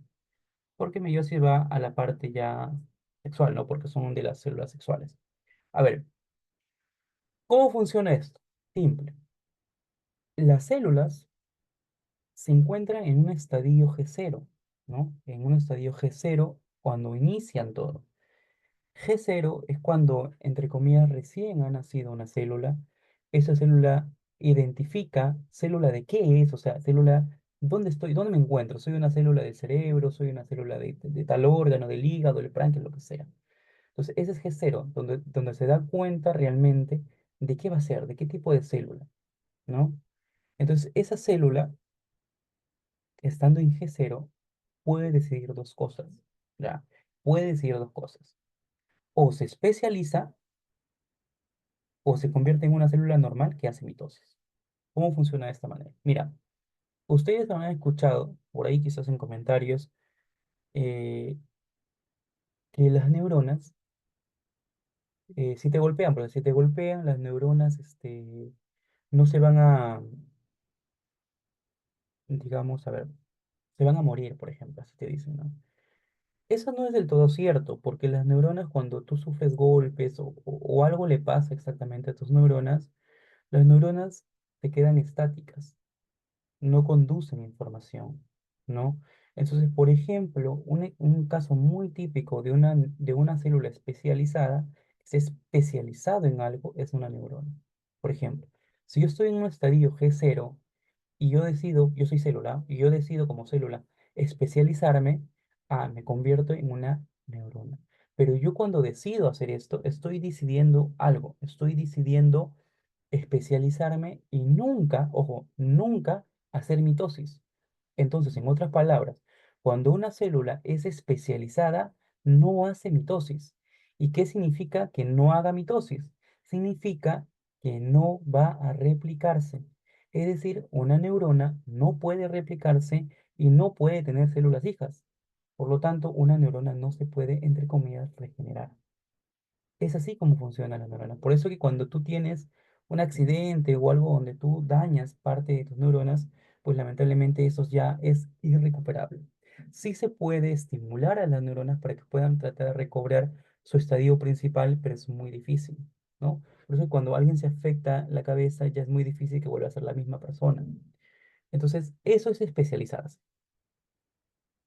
Porque meiosis va a la parte ya sexual, ¿no? Porque son de las células sexuales. A ver, ¿cómo funciona esto? Simple. Las células se encuentran en un estadio G0, ¿no? En un estadio G0 cuando inician todo. G0 es cuando, entre comillas, recién ha nacido una célula. Esa célula identifica célula de qué es, o sea, célula, ¿dónde estoy? ¿Dónde me encuentro? ¿Soy una célula del cerebro? ¿Soy una célula de tal órgano, del hígado, del páncreas, lo que sea? Entonces, ese es G0, donde se da cuenta realmente de qué va a ser, de qué tipo de célula, ¿no? Entonces, esa célula estando en G0, puede decidir dos cosas, ¿ya? Puede decidir dos cosas. O se especializa o se convierte en una célula normal que hace mitosis. ¿Cómo funciona de esta manera? Mira, ustedes habrán escuchado, por ahí quizás en comentarios, eh, que las neuronas, si te golpean, porque si te golpean, las neuronas no se van a, digamos, a ver, se van a morir, por ejemplo, así te dicen, ¿no? Eso no es del todo cierto, porque las neuronas cuando tú sufres golpes o algo le pasa exactamente a tus neuronas, las neuronas te quedan estáticas, no conducen información, ¿no? Entonces, por ejemplo, un caso muy típico de una célula especializada, que se ha especializado en algo, es una neurona. Por ejemplo, si yo estoy en un estadio G0, y yo decido, yo soy célula, y yo decido como célula especializarme, me convierto en una neurona. Pero yo cuando decido hacer esto, estoy decidiendo algo, estoy decidiendo especializarme y nunca, ojo, nunca hacer mitosis. Entonces, en otras palabras, cuando una célula es especializada, no hace mitosis. ¿Y qué significa que no haga mitosis? Significa que no va a replicarse. Es decir, una neurona no puede replicarse y no puede tener células hijas. Por lo tanto, una neurona no se puede, entre comillas, regenerar. Es así como funciona la neurona. Por eso que cuando tú tienes un accidente o algo donde tú dañas parte de tus neuronas, pues lamentablemente eso ya es irrecuperable. Sí se puede estimular a las neuronas para que puedan tratar de recobrar su estadio principal, pero es muy difícil, ¿no? Por eso cuando alguien se afecta la cabeza ya es muy difícil que vuelva a ser la misma persona. Entonces, eso es especializarse.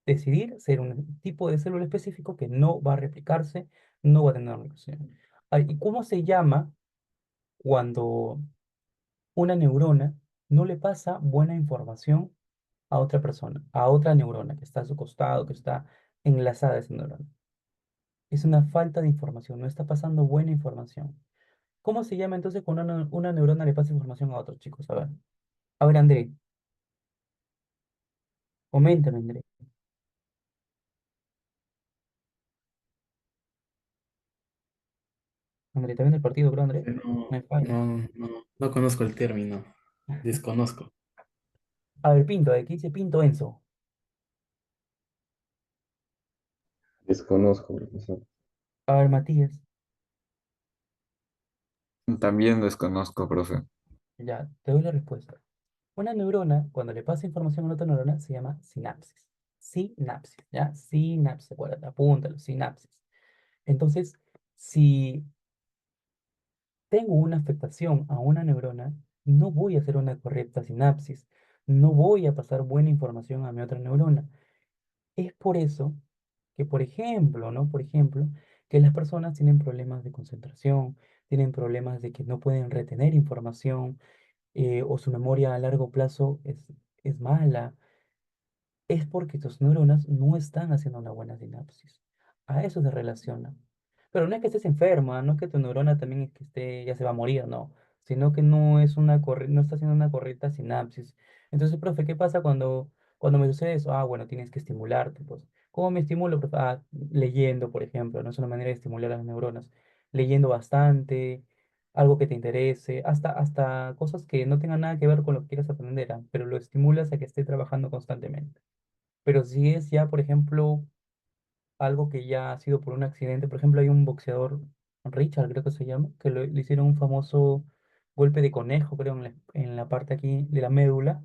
Decidir ser un tipo de célula específico que no va a replicarse, no va a tener replicación. ¿Y cómo se llama cuando una neurona no le pasa buena información a otra persona, a otra neurona que está a su costado, que está enlazada a esa neurona. Es una falta de información, no está pasando buena información. ¿Cómo se llama entonces cuando una neurona le pasa información a otros, chicos? A ver, André, coméntame, André. André, ¿está viendo el partido, creo, André? No No, hay falla. no conozco el término, desconozco. A ver, Pinto, aquí dice Pinto Enzo. Desconozco, profesor. A ver, Matías, También desconozco, profe. ya, te doy la respuesta. Una neurona, cuando le pasa información a otra neurona, se llama sinapsis. Sinapsis, ¿ya? Sinapsis, acuérdate, apúntalo, sinapsis. Entonces, si tengo una afectación a una neurona, no voy a hacer una correcta sinapsis, no voy a pasar buena información a mi otra neurona. Es por eso que, por ejemplo, ¿no? Por ejemplo, que las personas tienen problemas de concentración, tienen problemas de que no pueden retener información, o su memoria a largo plazo es mala, es porque tus neuronas no están haciendo una buena sinapsis. A eso se relaciona. Pero no es que estés enferma, no es que tu neurona también es que esté, ya se va a morir, no, sino que no es no está haciendo una correcta sinapsis. Entonces, profe, ¿qué pasa cuando me sucede eso? Ah, bueno, tienes que estimularte, pues. ¿Cómo me estimulo, profe? Ah, leyendo, por ejemplo, no es una manera de estimular a las neuronas. Leyendo bastante, algo que te interese, hasta cosas que no tengan nada que ver con lo que quieras aprender, pero lo estimulas a que esté trabajando constantemente. Pero si es ya, por ejemplo, algo que ya ha sido por un accidente, por ejemplo, hay un boxeador, Richard creo que se llama, que le hicieron un famoso golpe de conejo, creo, en la parte aquí de la médula.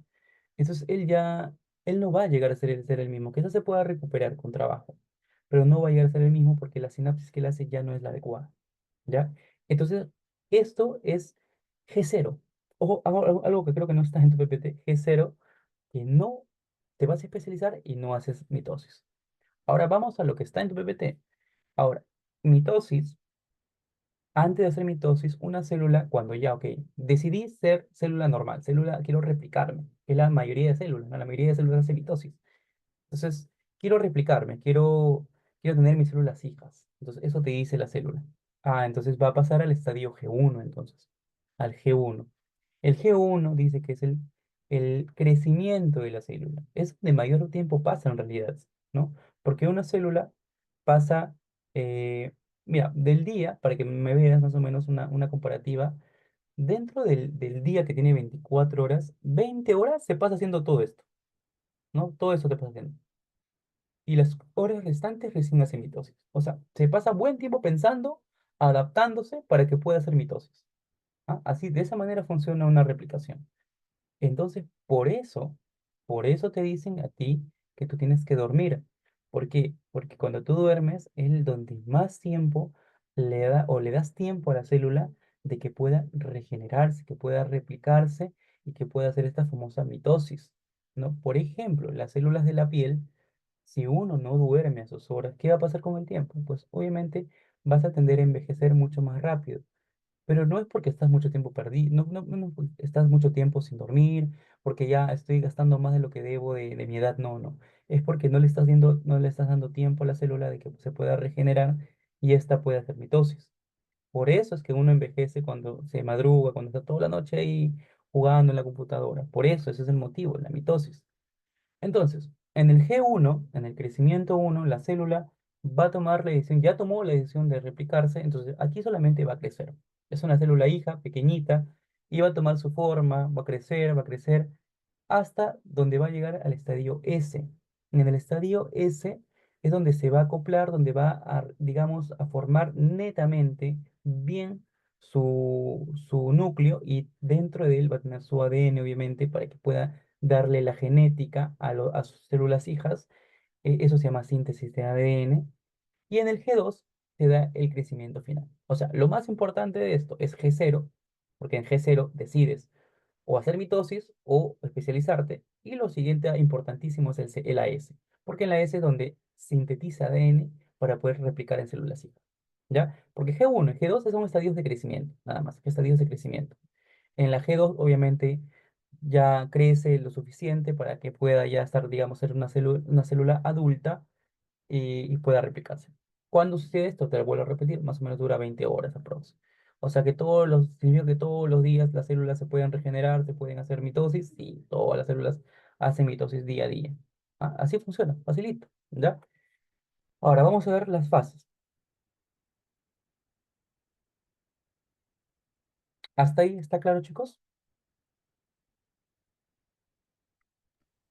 Entonces él no va a llegar a ser el mismo, que eso se pueda recuperar con trabajo, pero no va a llegar a ser el mismo porque la sinapsis que él hace ya no es la adecuada, ¿ya? Entonces, esto es G0. Ojo, algo que creo que no está en tu PPT, G0, que no te vas a especializar y no haces mitosis. Ahora vamos a lo que está en tu PPT. Ahora, mitosis, antes de hacer mitosis, una célula, cuando ya, ok, decidí ser célula normal, célula, quiero replicarme, que es la mayoría de células, ¿no? La mayoría de células hace mitosis. Entonces, quiero replicarme, quiero tener mis células hijas. Entonces, eso te dice la célula. Ah, entonces va a pasar al estadio G1, entonces, al G1. El G1 dice que es el crecimiento de la célula. Es de mayor tiempo pasa en realidad, ¿no? Porque una célula pasa, eh, mira, del día, para que me veas más o menos una comparativa, dentro del día que tiene 24 horas, 20 horas se pasa haciendo todo esto, ¿no? Todo eso te pasa haciendo y las horas restantes recién hace mitosis. O sea, se pasa buen tiempo pensando, adaptándose para que pueda hacer mitosis. ¿Ah? Así, de esa manera funciona una replicación. Entonces, por eso te dicen a ti que tú tienes que dormir. ¿Por qué? Porque cuando tú duermes es donde más tiempo le das tiempo a la célula de que pueda regenerarse, que pueda replicarse y que pueda hacer esta famosa mitosis, ¿no? Por ejemplo, las células de la piel, si uno no duerme a sus horas, ¿qué va a pasar con el tiempo? Pues obviamente vas a tender a envejecer mucho más rápido. Pero no es porque estás mucho tiempo perdido, no, estás mucho tiempo sin dormir, porque ya estoy gastando más de lo que debo de mi edad, no. Es porque no le estás dando tiempo a la célula de que se pueda regenerar y esta pueda hacer mitosis. Por eso es que uno envejece cuando se madruga, cuando está toda la noche ahí jugando en la computadora. Por eso, ese es el motivo, la mitosis. Entonces, en el G1, en el crecimiento 1, la célula va a tomar la decisión, ya tomó la decisión de replicarse, entonces aquí solamente va a crecer. Es una célula hija, pequeñita, y va a tomar su forma, va a crecer, hasta donde va a llegar al estadio S. En el estadio S es donde se va a acoplar, donde va a, digamos, a formar netamente bien su núcleo y dentro de él va a tener su ADN, obviamente, para que pueda darle la genética a sus células hijas. Eso se llama síntesis de ADN. Y en el G2 se da el crecimiento final. O sea, lo más importante de esto es G0, porque en G0 decides o hacer mitosis o especializarte. Y lo siguiente importantísimo es el AS, porque en la S es donde sintetiza ADN para poder replicar en células hijas. ¿Ya? Porque G1 y G2 son estadios de crecimiento, nada más, estadios de crecimiento. En la G2, obviamente, ya crece lo suficiente para que pueda ya estar, digamos, ser una célula adulta y pueda replicarse. ¿Cuándo sucede esto? Te lo vuelvo a repetir, más o menos dura 20 horas aproximadamente. O sea que significa que todos los días las células se pueden regenerar, se pueden hacer mitosis y todas las células hacen mitosis día a día. Ah, así funciona, facilito, ¿ya? Ahora vamos a ver las fases. ¿Hasta ahí está claro, chicos?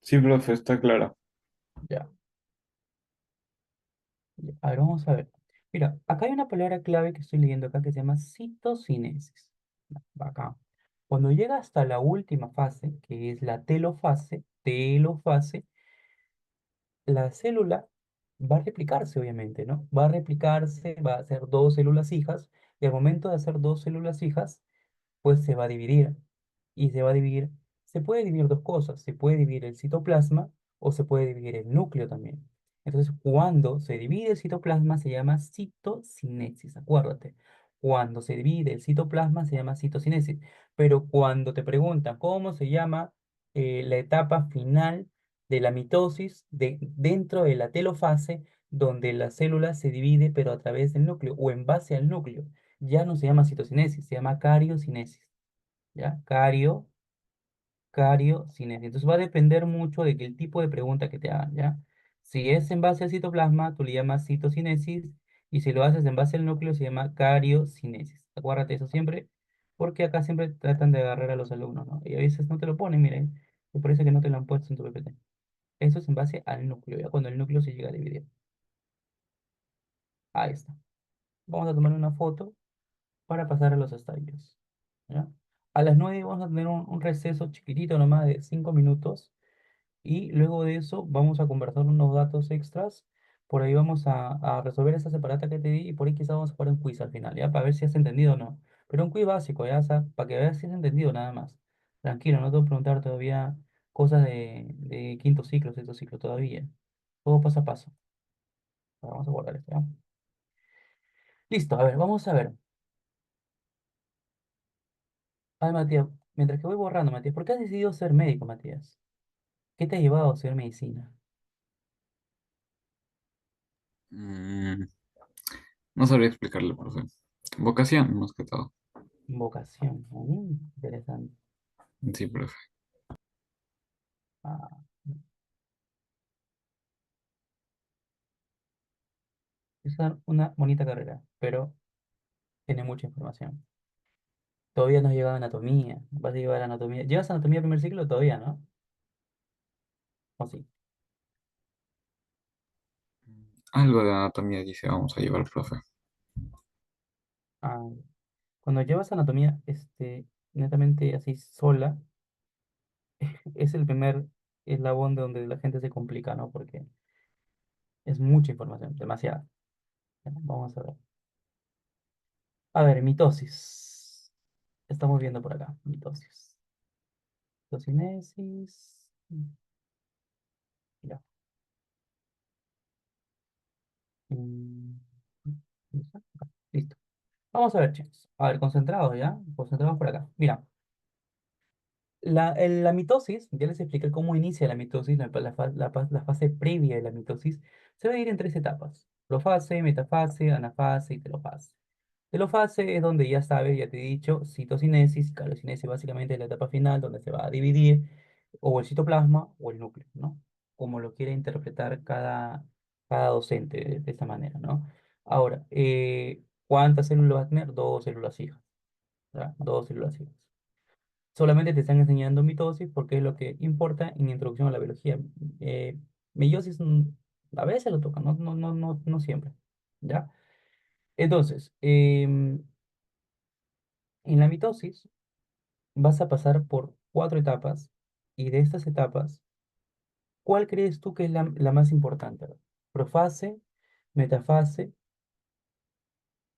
Sí, profe, está claro. Ya. Ya. A ver, vamos a ver. Mira, acá hay una palabra clave que estoy leyendo acá que se llama citocinesis. Acá. Cuando llega hasta la última fase, que es la telofase, la célula va a replicarse, obviamente, ¿no? Va a replicarse, va a hacer dos células hijas, y al momento de hacer dos células hijas, pues se va a dividir. Y se va a dividir, se puede dividir dos cosas, se puede dividir el citoplasma o se puede dividir el núcleo también. Entonces, cuando se divide el citoplasma se llama citocinesis, acuérdate. Cuando se divide el citoplasma se llama citocinesis. Pero cuando te preguntan cómo se llama la etapa final de la mitosis dentro de la telofase, donde la célula se divide pero a través del núcleo o en base al núcleo, ya no se llama citocinesis, se llama cariocinesis. ¿Ya? Cariocinesis. Entonces va a depender mucho de que el tipo de pregunta que te hagan, ¿ya? Si es en base al citoplasma, tú le llamas citocinesis, y si lo haces en base al núcleo, se llama cariocinesis. Acuérdate eso siempre, porque acá siempre tratan de agarrar a los alumnos, ¿no? Y a veces no te lo ponen, miren, me parece que no te lo han puesto en tu PPT. Eso es en base al núcleo, ya cuando el núcleo se llega a dividir. Ahí está. Vamos a tomar una foto para pasar a los estadios. ¿Ya? A las 9 vamos a tener un receso chiquitito nomás de 5 minutos y luego de eso vamos a conversar unos datos extras. Por ahí vamos a resolver esa separata que te di y por ahí quizás vamos a jugar un quiz al final, ¿ya? Para ver si has entendido o no. Pero un quiz básico, ¿ya? O sea, para que veas si has entendido nada más. Tranquilo, no te voy a preguntar todavía cosas de quinto ciclo, sexto ciclo todavía. Todo paso a paso. Vamos a guardar esto, ¿ya? Listo, a ver, vamos a ver. Ay, Matías, mientras que voy borrando, Matías, ¿por qué has decidido ser médico, Matías? ¿Qué te ha llevado a estudiar medicina? Mm, no sabría explicarle, profe. Vocación, más que todo. Vocación. Interesante. Sí, profe. Ah, es una bonita carrera, pero tiene mucha información. Todavía no has llegado a anatomía. Vas a llevar anatomía. ¿Llevas anatomía primer ciclo? Todavía, ¿no? ¿O sí? Algo de anatomía dice, vamos a llevar, profe. Ah, cuando llevas anatomía, netamente así sola, es el primer eslabón de donde la gente se complica, ¿no? Porque es mucha información, demasiada. Vamos a ver. A ver, mitosis. Estamos viendo por acá, mitosis. Citocinesis. Ya. Mm, ¿Listo? Acá, listo. Vamos a ver, chicos. A ver, concentrados ya. Concentrados por acá. Mira, la mitosis, ya les expliqué cómo inicia la mitosis, la fase previa de la mitosis, se va a ir en tres etapas: profase, metafase, anafase y telofase. Telofase es donde ya sabes, ya te he dicho, citocinesis, calocinesis básicamente es la etapa final donde se va a dividir o el citoplasma o el núcleo, ¿no? Como lo quiere interpretar cada docente de esta manera, ¿no? Ahora, ¿cuántas células va a tener? Dos células hijas, ¿ya? Dos células hijas. Solamente te están enseñando mitosis porque es lo que importa en introducción a la biología. Eh, Meiosis a veces lo tocan, no siempre, ¿ya? Entonces, en la mitosis vas a pasar por cuatro etapas y de estas etapas, ¿cuál crees tú que es la más importante? ¿Profase? ¿Metafase?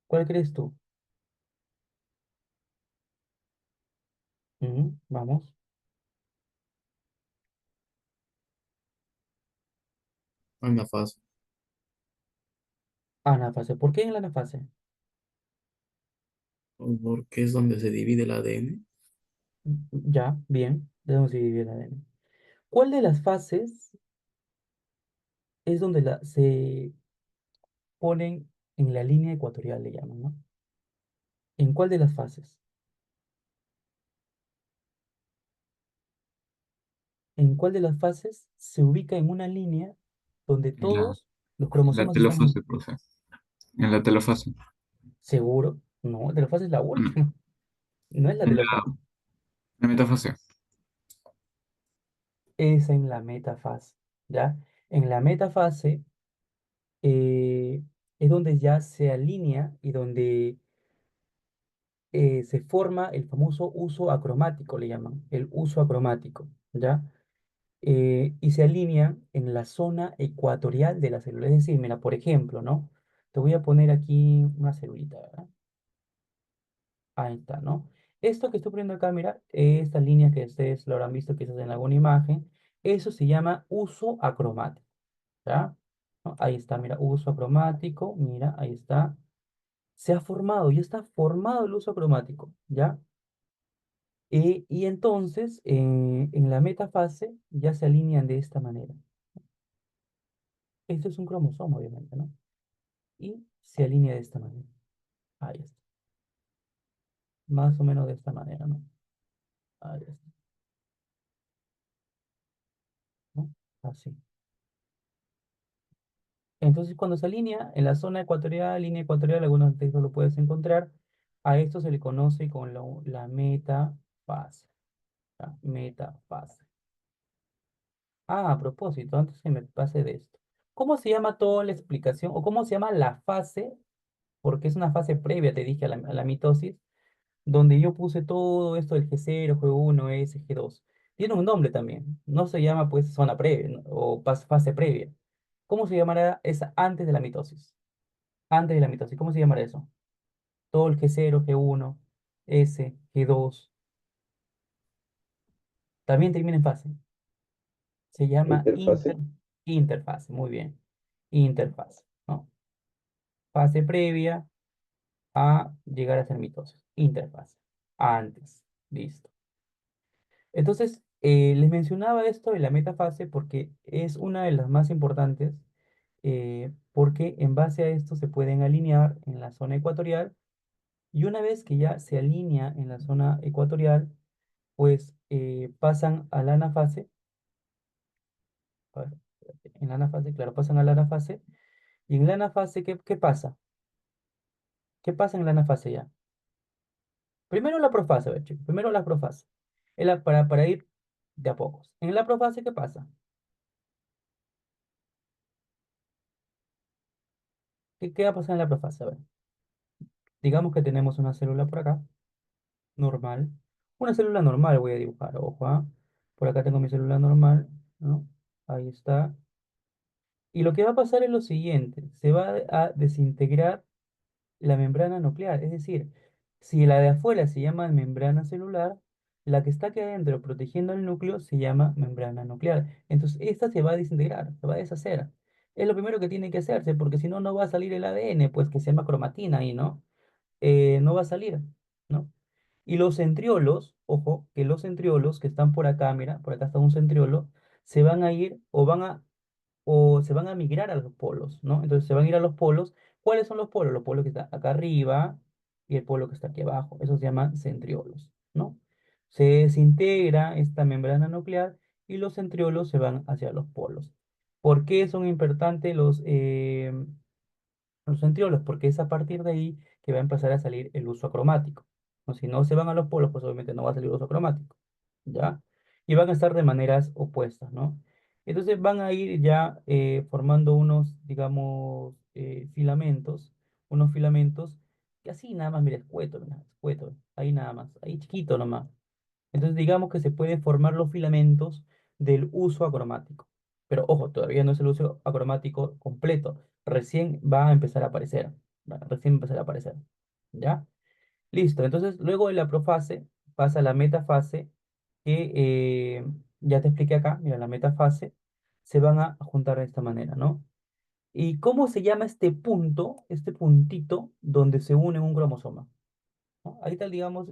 ¿Cuál crees tú? Vamos. Anafase, Anafase. ¿Por qué en la anafase? porque es donde se divide el ADN. Ya, bien. Debemos dividir el ADN. ¿Cuál de las fases es donde se ponen en la línea ecuatorial, le llaman, ¿no? ¿En cuál de las fases? ¿En cuál de las fases se ubica en una línea donde En todos los la cromosomas están telofase, profe. En la telofase. seguros? No, la telofase es la Ah, no, última, no es la en telofase. la metafase. Es en la metafase, ¿ya? En la metafase eh, es donde ya se alinea y donde se forma el famoso uso acromático, le llaman, el uso acromático, ¿ya? Y se alinea en la zona ecuatorial de la célula. Es decir, mira, por ejemplo, ¿no? Te voy a poner aquí una celulita, ¿verdad? Ahí está, ¿no? Esto que estoy poniendo acá, mira, esta línea que ustedes lo habrán visto quizás en alguna imagen, eso se llama uso acromático, ¿ya? ¿No? Ahí está, mira, uso acromático, mira, ahí está. Se ha formado, ya está formado el uso cromático, ¿ya? Y entonces, en la metafase ya se alinean de esta manera. Este es un cromosoma, obviamente, ¿no? Y se alinea de esta manera. Ahí está. Más o menos de esta manera, ¿no? Ahí está, ¿no? Así. Entonces, cuando se alinea en la zona ecuatorial, línea ecuatorial, algunos textos lo puedes encontrar. A esto se le conoce con la metafase. ¿Ya? Metafase. Ah, a propósito, antes que me pase de esto. ¿Cómo se llama toda la explicación o cómo se llama la fase? Porque es una fase previa, te dije, a la mitosis, donde yo puse todo esto del G0, G1, S, G2. Tiene un nombre también. No se llama pues zona previa, ¿no? O fase previa. ¿Cómo se llamará esa antes de la mitosis? Antes de la mitosis, ¿cómo se llamará eso? Todo el G0, G1, S, G2, también termina en fase. Se llama Interfase. interfase, muy bien. Interfase, ¿no? Fase previa a llegar a ser mitosis. Interfase. Antes. Listo. Entonces, les mencionaba esto de la metafase porque es una de las más importantes, porque en base a esto se pueden alinear en la zona ecuatorial y una vez que ya se alinea en la zona ecuatorial, pues pasan a la anafase. A ver, espérate, en la anafase, claro, pasan a la anafase. Y en la anafase, ¿qué pasa? ¿Qué pasa en la anafase ya? Primero la profase, a ver, chicos, primero la profase. Para ir de a pocos. En la profase, ¿qué pasa? ¿Qué va a pasar en la profase? A ver, digamos que tenemos una célula por acá, normal. Una célula normal voy a dibujar, ojo, ¿ah? Por acá tengo mi célula normal, ¿no? Ahí está. Y lo que va a pasar es lo siguiente, se va a desintegrar la membrana nuclear, es decir, si la de afuera se llama membrana celular, la que está aquí adentro protegiendo el núcleo se llama membrana nuclear. Entonces, esta se va a desintegrar, se va a deshacer. Es lo primero que tiene que hacerse, porque si no, no va a salir el ADN, pues que se llama cromatina ahí, ¿no? No va a salir, ¿no? Y los centriolos, ojo, que los centriolos que están por acá, mira, por acá está un centriolo, se van a ir o se van a migrar a los polos, ¿no? Entonces se van a ir a los polos. ¿Cuáles son los polos? Los polos que están acá arriba y el polo que está aquí abajo. Esos se llaman centriolos, ¿no? Se desintegra esta membrana nuclear y los centriolos se van hacia los polos. ¿Por qué son importantes los centriolos? Porque es a partir de ahí que va a empezar a salir el uso acromático. ¿No? Si no se van a los polos, pues obviamente no va a salir uso acromático. ¿Ya? Y van a estar de maneras opuestas, ¿no? Entonces van a ir ya formando unos, digamos, unos filamentos, que así nada más, mira, escueto, ahí nada más, ahí chiquito nomás. Entonces digamos que se pueden formar los filamentos del uso acromático. Pero ojo, todavía no es el uso acromático completo. Recién va a empezar a aparecer. Recién va a empezar a aparecer. ¿Ya? Listo. Entonces, luego de la profase pasa a la metafase, que ya te expliqué acá. Mira, la metafase se van a juntar de esta manera, ¿no? ¿Y cómo se llama este punto, este puntito donde se une un cromosoma? ¿No? Ahí está, digamos,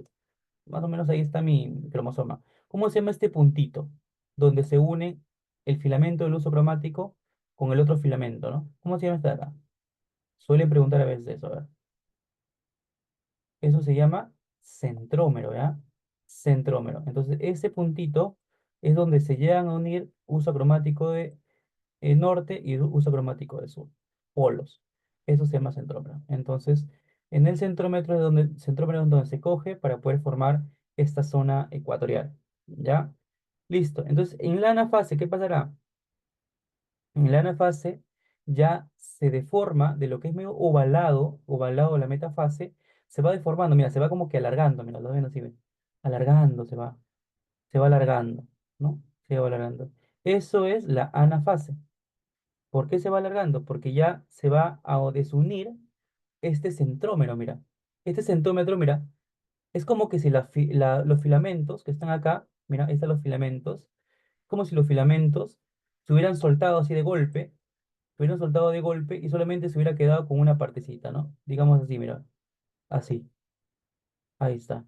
más o menos ahí está mi cromosoma. ¿Cómo se llama este puntito? Donde se une el filamento del uso cromático con el otro filamento, ¿no? ¿Cómo se llama esta de acá? Suelen preguntar a veces eso, a ver. Eso se llama centrómero, ¿ya? Centrómero. Entonces, ese puntito es donde se llegan a unir uso cromático de norte y uso cromático de sur. Polos. Eso se llama centrómero. Entonces, en el centrómero es donde se coge para poder formar esta zona ecuatorial. ¿Ya? Listo. Entonces, en la anafase, ¿qué pasará? En la anafase ya se deforma de lo que es medio ovalado, ovalado la metafase, se va deformando, mira, se va como que alargando, mira, lo ven así, ven. Alargando se va alargando, ¿no? Se va alargando. Eso es la anafase. ¿Por qué se va alargando? Porque ya se va a desunir este centrómero, mira. Este centrómero, mira, es como que si los filamentos que están acá, mira, ahí están los filamentos, como si los filamentos se hubieran soltado así de golpe, se hubieran soltado de golpe y solamente se hubiera quedado con una partecita, ¿no? Digamos así, mira, así, ahí está.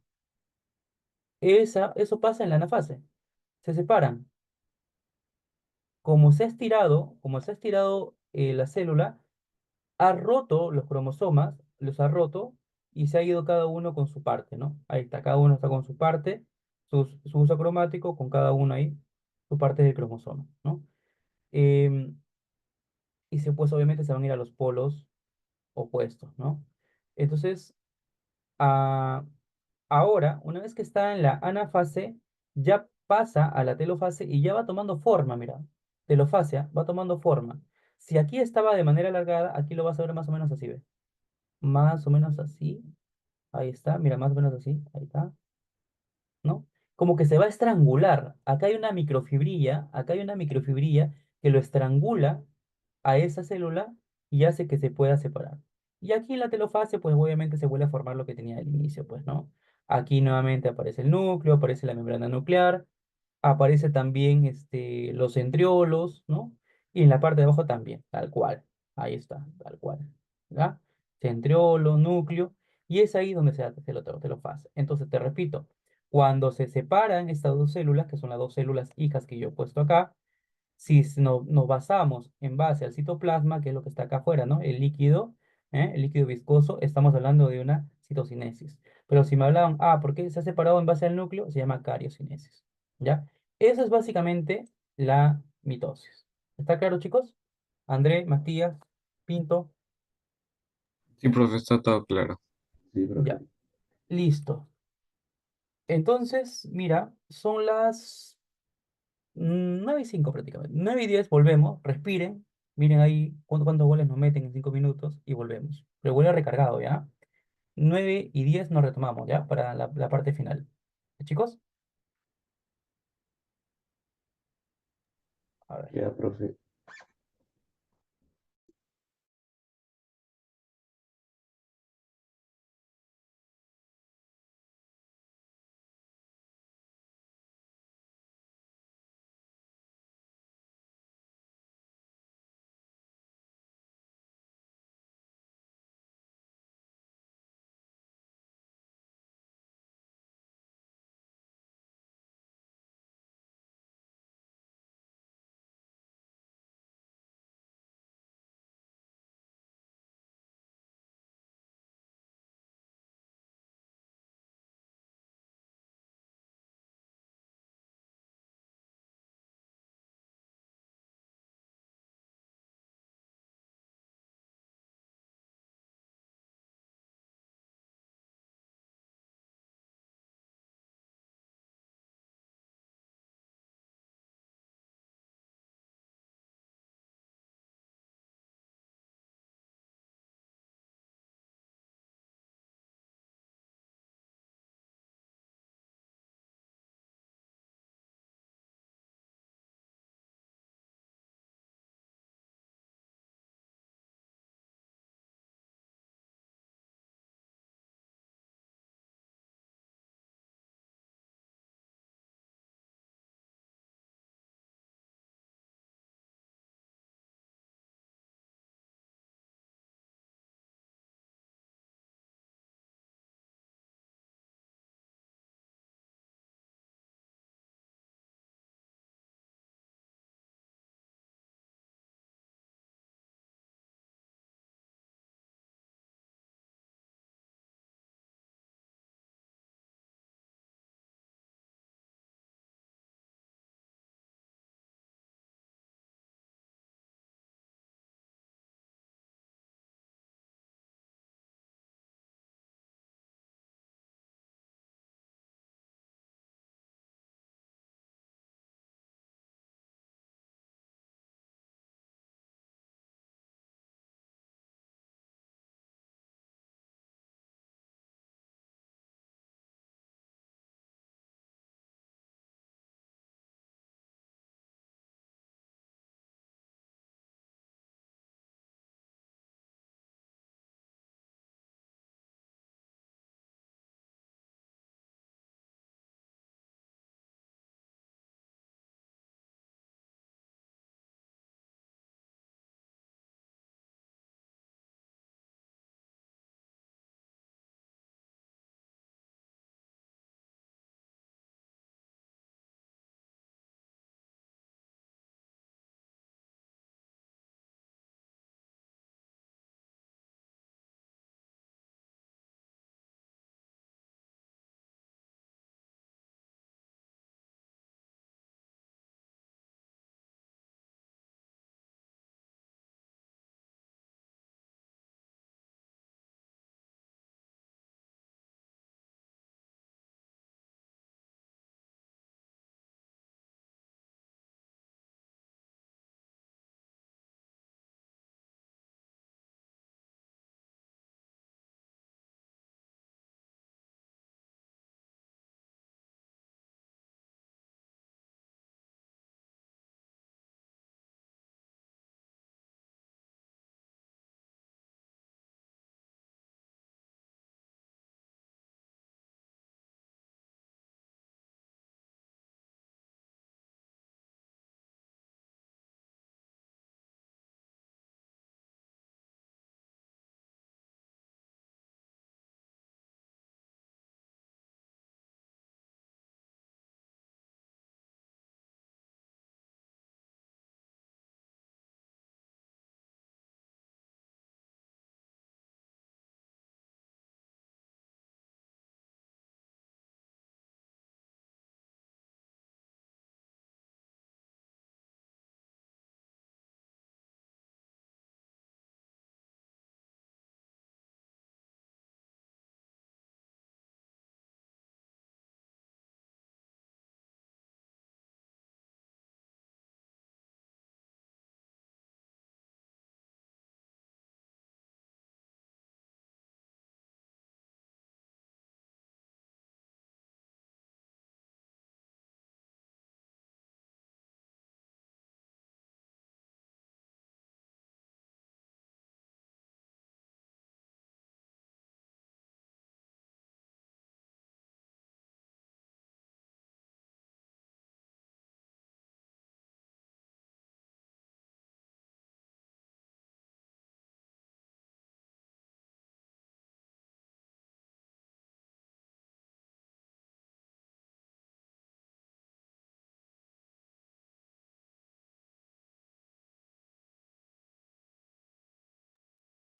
Eso pasa en la anafase, se separan. Como se ha estirado la célula, ha roto los cromosomas, los ha roto y se ha ido cada uno con su parte, ¿no? Ahí está, cada uno está con su parte, su uso cromático, con cada uno ahí, su parte del cromosoma, ¿no? Em, pues obviamente se van a ir a los polos opuestos, ¿no? Entonces, ah, ahora, una vez que está en la anafase, ya pasa a la telofase y ya va tomando forma, mira, telofasia va tomando forma. Si aquí estaba de manera alargada, aquí lo vas a ver más o menos así, ¿ve? Más o menos así. Ahí está, mira, más o menos así. Ahí está, ¿no? Como que se va a estrangular. Acá hay una microfibrilla que lo estrangula a esa célula y hace que se pueda separar. Y aquí en la telofase, pues obviamente se vuelve a formar lo que tenía al inicio, pues, ¿no? Aquí nuevamente aparece el núcleo, aparece la membrana nuclear, aparece también los centriolos, ¿no? Y en la parte de abajo también, tal cual. Ahí está, tal cual. ¿Ya? Centriolo, núcleo, y es ahí donde se hace la telofase. Entonces, te repito, cuando se separan estas dos células, que son las dos células hijas que yo he puesto acá, si nos basamos en base al citoplasma, que es lo que está acá afuera, ¿no? El líquido viscoso, estamos hablando de una citocinesis. Pero si me hablaban, ¿por qué se ha separado en base al núcleo? Se llama cariocinesis, ¿ya? Eso es básicamente la mitosis. ¿Está claro, chicos? André, Matías, Pinto, Sí, profe, está todo claro. ya, listo. Entonces, mira, son las 9:05 prácticamente. 9:10 volvemos, respiren. Miren ahí cuántos goles nos meten en 5 minutos y volvemos. Pero vuelve recargado, ¿ya? 9:10 nos retomamos, ¿ya? Para la parte final. Chicos, a ver. Ya, profe.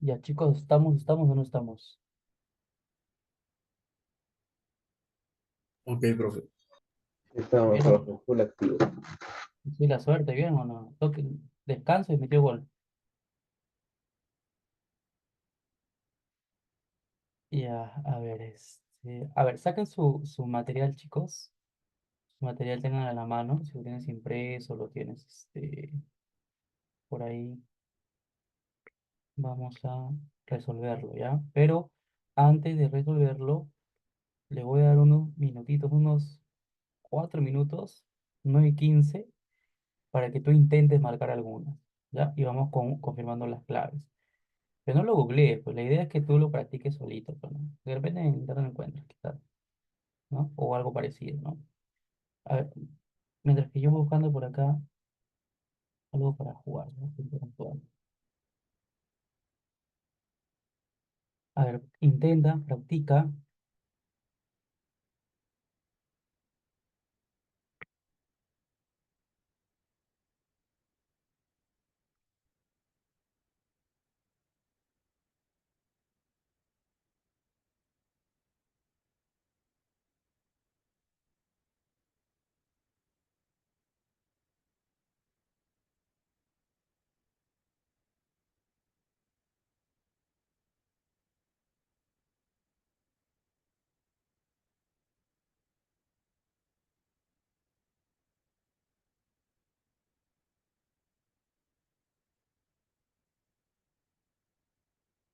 Ya, chicos, ¿estamos o no estamos? Ok, profe. Estamos, ¿Vieron? profe, full activo. Sí, la suerte, ¿bien o no? Toque, descanso y metió gol. Ya, a ver, saquen su material, chicos. Su material tengan a la mano, si lo tienes impreso, lo tienes por ahí, vamos a resolverlo, ¿ya? Pero antes de resolverlo, le voy a dar unos minutitos, unos 4 minutos, 9:15, para que tú intentes marcar algunas, ¿ya? Y vamos confirmando las claves. Pero no lo googlees, pues la idea es que tú lo practiques solito, pues, ¿no? De repente en internet encuentras, quizás, ¿no? O algo parecido, ¿no? A ver, mientras que yo voy buscando por acá algo para jugar, ¿no? Interactuar. A ver, intenta, practica.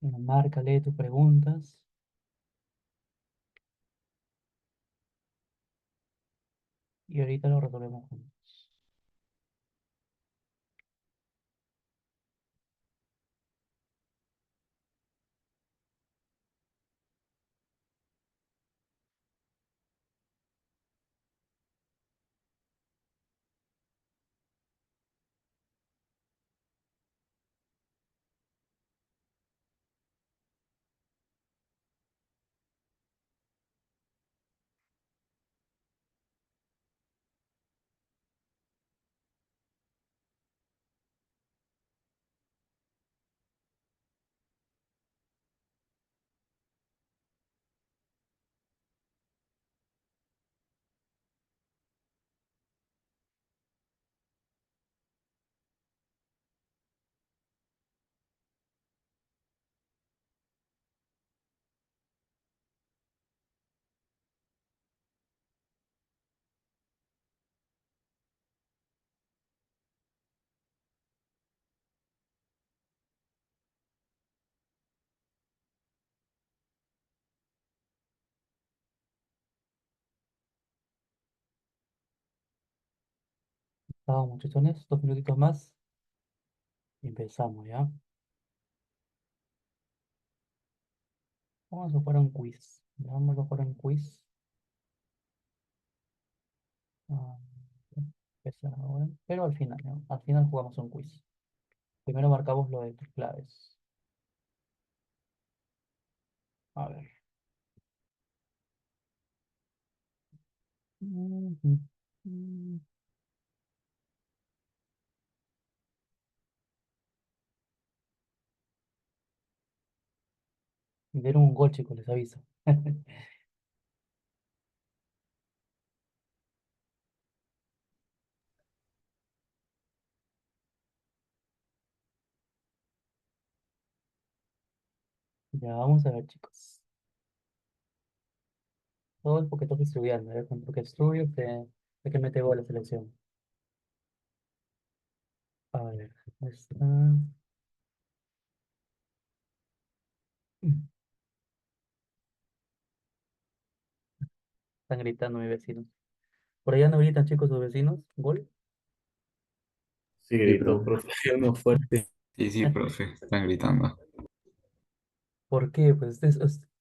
Marca, lee tus preguntas y ahorita lo resolvemos juntos. Vamos, muchachones, 2 minutitos más y empezamos, ¿ya? Vamos a jugar un quiz. Ya, vamos a jugar un quiz. Ah, empezar ahora. Pero al final, ¿no? Al final jugamos un quiz. Primero marcamos lo de tus claves. A ver. Ujú. Mm. Dieron un gol, chicos, les aviso. Ya, vamos a ver, chicos. Todo es porque estoy estudiando, ¿eh? Porque estudio que mete gol a la selección. A ver, está. Están gritando mis vecinos. Por allá no gritan, chicos, sus vecinos. ¿Gol? Sí, Sí, gritó, profe. profe, uno fuerte. Sí, sí, profe, están gritando. ¿Por qué? Pues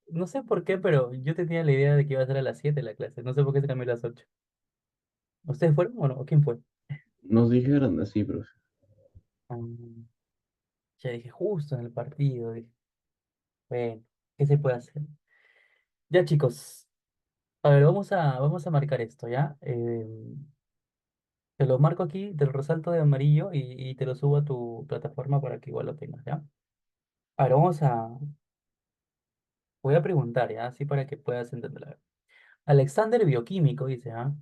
no sé por qué, pero yo tenía la idea de que iba a ser a las 7 la clase. No sé por qué se cambió a las 8. ¿Ustedes fueron o no? ¿O quién fue? Nos dijeron así, profe. Ah, ya dije, justo en el partido. Dije, bueno, ¿qué se puede hacer? Ya, chicos. A ver, vamos a marcar esto, ¿ya? Te lo marco aquí, te lo resalto de amarillo y te lo subo a tu plataforma para que igual lo tengas, ¿ya? Ahora voy a preguntar, ¿ya? Así para que puedas entender. Alexander, bioquímico, dice, ¿ah?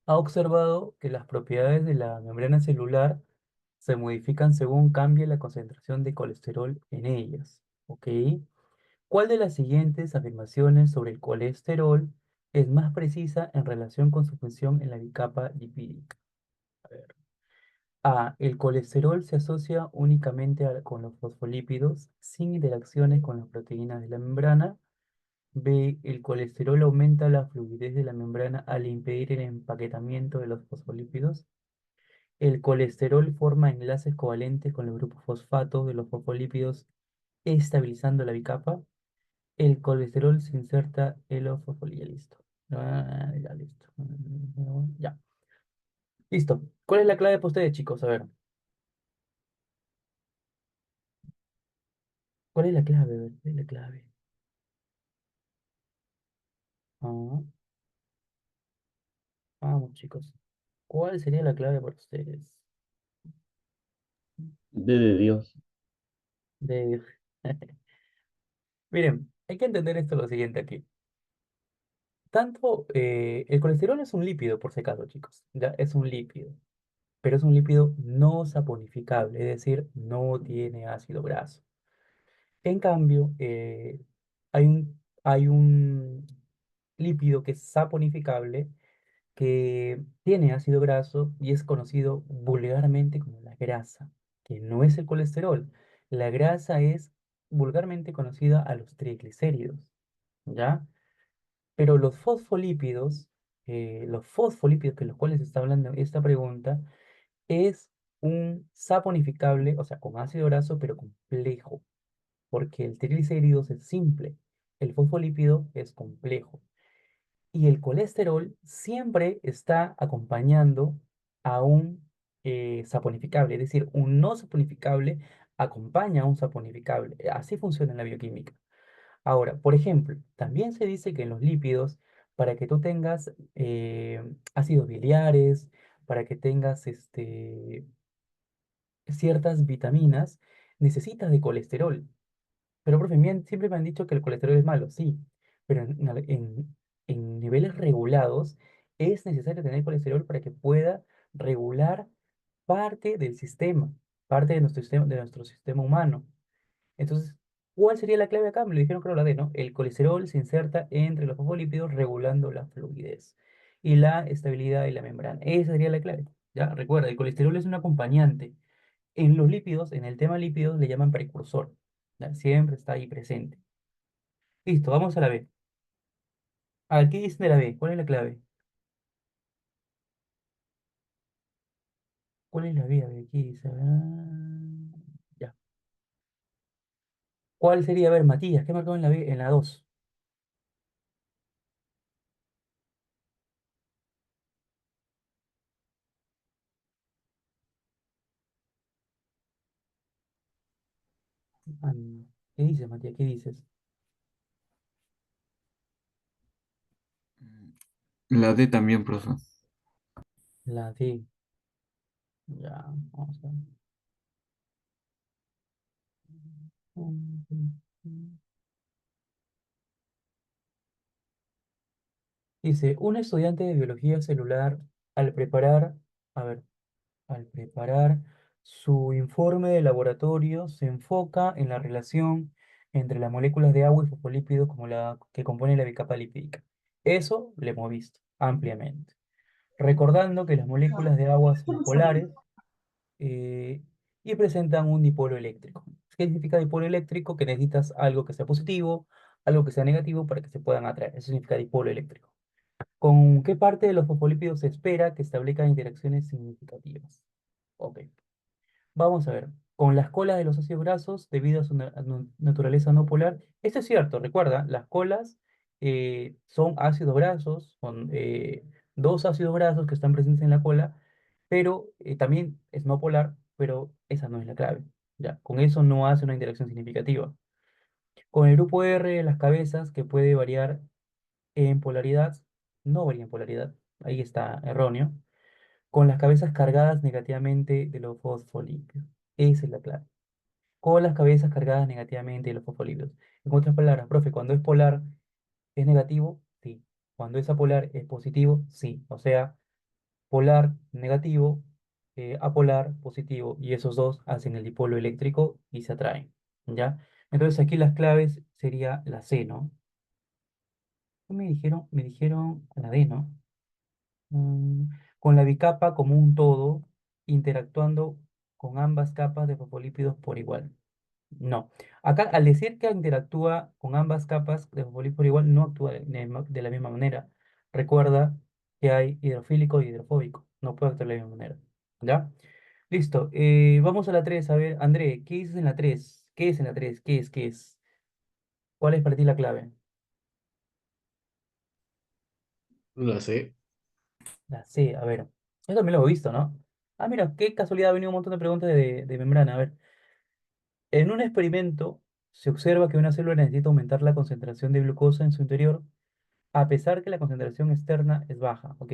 Ha observado que las propiedades de la membrana celular se modifican según cambie la concentración de colesterol en ellas. ¿Ok? ¿Cuál de las siguientes afirmaciones sobre el colesterol es más precisa en relación con su función en la bicapa lipídica? A ver. A. El colesterol se asocia únicamente con los fosfolípidos sin interacciones con las proteínas de la membrana. B. El colesterol aumenta la fluidez de la membrana al impedir el empaquetamiento de los fosfolípidos. El colesterol forma enlaces covalentes con los grupos fosfatos de los fosfolípidos, estabilizando la bicapa. El colesterol se inserta en los fosfolípidos. Listo. Ya, listo. Ya. Listo. ¿Cuál es la clave para ustedes, chicos? A ver. ¿Cuál es la clave? A ver, ¿cuál es la clave? Ah, vamos, chicos. ¿Cuál sería la clave para ustedes? de Dios. De... Miren, hay que entender esto lo siguiente aquí. Tanto el colesterol es un lípido, por si acaso, chicos. Ya es un lípido, pero es un lípido no saponificable, es decir, no tiene ácido graso. En cambio, hay un lípido que es saponificable, que tiene ácido graso y es conocido vulgarmente como la grasa, que no es el colesterol. La grasa es vulgarmente conocida a los triglicéridos, ¿ya? Pero los fosfolípidos que los cuales está hablando esta pregunta, es un saponificable, o sea, con ácido graso, pero complejo, porque el triglicéridos es simple, el fosfolípido es complejo. Y el colesterol siempre está acompañando a un saponificable, es decir, un no saponificable acompaña a un saponificable. Así funciona en la bioquímica. Ahora, por ejemplo, también se dice que en los lípidos, para que tú tengas ácidos biliares, para que tengas ciertas vitaminas, necesitas de colesterol. Pero, profe, siempre me han dicho que el colesterol es malo, sí, pero en niveles regulados es necesario tener colesterol para que pueda regular parte del sistema, parte de nuestro sistema humano. Entonces, ¿cuál sería la clave acá? Me lo dijeron que era la D, ¿no? El colesterol se inserta entre los fosfolípidos regulando la fluidez y la estabilidad de la membrana. Esa sería la clave. Ya, recuerda, el colesterol es un acompañante. En los lípidos, en el tema lípidos, le llaman precursor. ¿Ya? Siempre está ahí presente. Listo, vamos a la B. Aquí dice de la B. ¿Cuál es la clave? ¿Cuál es la B? A ver, aquí dice. Ya. ¿Cuál sería? A ver, Matías, ¿qué marcó en la B? En la 2. ¿Qué dices, Matías? ¿Qué dices? La D también, profe. La D. Ya, vamos a ver. Dice, un estudiante de biología celular al preparar, a ver, al preparar su informe de laboratorio se enfoca en la relación entre las moléculas de agua y fosfolípidos como la que compone la bicapa lipídica. Eso lo hemos visto ampliamente. Recordando que las moléculas de agua son polares eh, y presentan un dipolo eléctrico. ¿Qué significa dipolo eléctrico? Que necesitas algo que sea positivo, algo que sea negativo para que se puedan atraer. Eso significa dipolo eléctrico. ¿Con qué parte de los fosfolípidos se espera que establezcan interacciones significativas? Ok, vamos a ver. Con las colas de los ácidos grasos, debido a su naturaleza no polar, esto es cierto, recuerda, las colas son ácidos grasos, son dos ácidos grasos que están presentes en la cola, pero también es no polar, pero esa no es la clave. Ya, con eso no hace una interacción significativa. Con el grupo R, las cabezas, que puede variar en polaridad, no varía en polaridad, ahí está erróneo, con las cabezas cargadas negativamente de los fosfolípidos. Esa es la clave. con las cabezas cargadas negativamente de los fosfolípidos. En otras palabras, profe, cuando es polar es negativo, sí. Cuando es apolar es positivo, sí. O sea, polar negativo, apolar positivo, y esos dos hacen el dipolo eléctrico y se atraen, ¿ya? Entonces aquí las claves sería la C, ¿no? ¿Qué me dijeron? Me dijeron la D, ¿no? Mm, con la bicapa como un todo, interactuando con ambas capas de fosfolípidos por igual. No. Acá, al decir que interactúa con ambas capas de fosfolípidos por igual, no actúa de la misma manera. Recuerda que hay hidrofílico y hidrofóbico. No puede actuar de la misma manera. ¿Ya? Listo. Vamos a la 3. A ver, André, ¿qué dices en la 3? ¿Qué es en la 3? ¿Qué es? ¿Qué es? ¿Cuál es para ti la clave? La sé. La C. A ver. Eso también lo he visto, ¿no? Ah, mira, qué casualidad, ha venido un montón de preguntas de membrana. A ver. En un experimento se observa que una célula necesita aumentar la concentración de glucosa en su interior a pesar que la concentración externa es baja. Ok.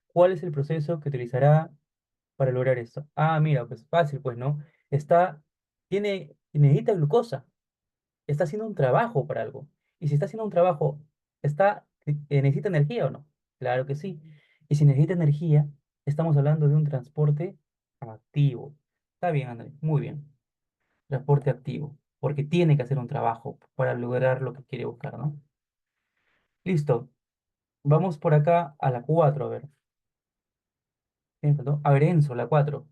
¿Cuál es el proceso que utilizará para lograr esto? Ah, mira, pues fácil, pues, ¿no? Está, necesita glucosa, está haciendo un trabajo para algo. Y si está haciendo un trabajo, ¿necesita energía o no? Claro que sí. Y si necesita energía, estamos hablando de un transporte activo. Está bien, Andrés, muy bien. Transporte activo, porque tiene que hacer un trabajo para lograr lo que quiere buscar, ¿no? Listo. Vamos por acá a la 4 a ver. ¿Qué me faltó? A ver, Enzo, la 4.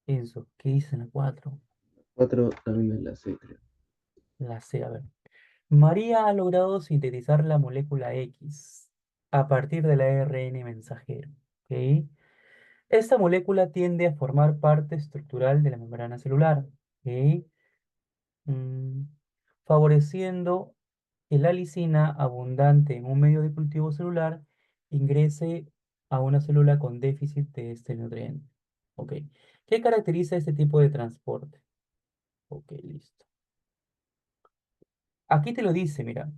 Enzo, ¿qué dice en la 4? Cuatro también es la C, creo. La C, a ver. María ha logrado sintetizar la molécula X a partir del ARN mensajero. ¿Ok? Esta molécula tiende a formar parte estructural de la membrana celular. ¿Ok? mm, Favoreciendo que la lisina abundante en un medio de cultivo celular ingrese a una célula con déficit de este nutriente. Ok. ¿Qué caracteriza este tipo de transporte? Ok, listo. Aquí te lo dice, mira.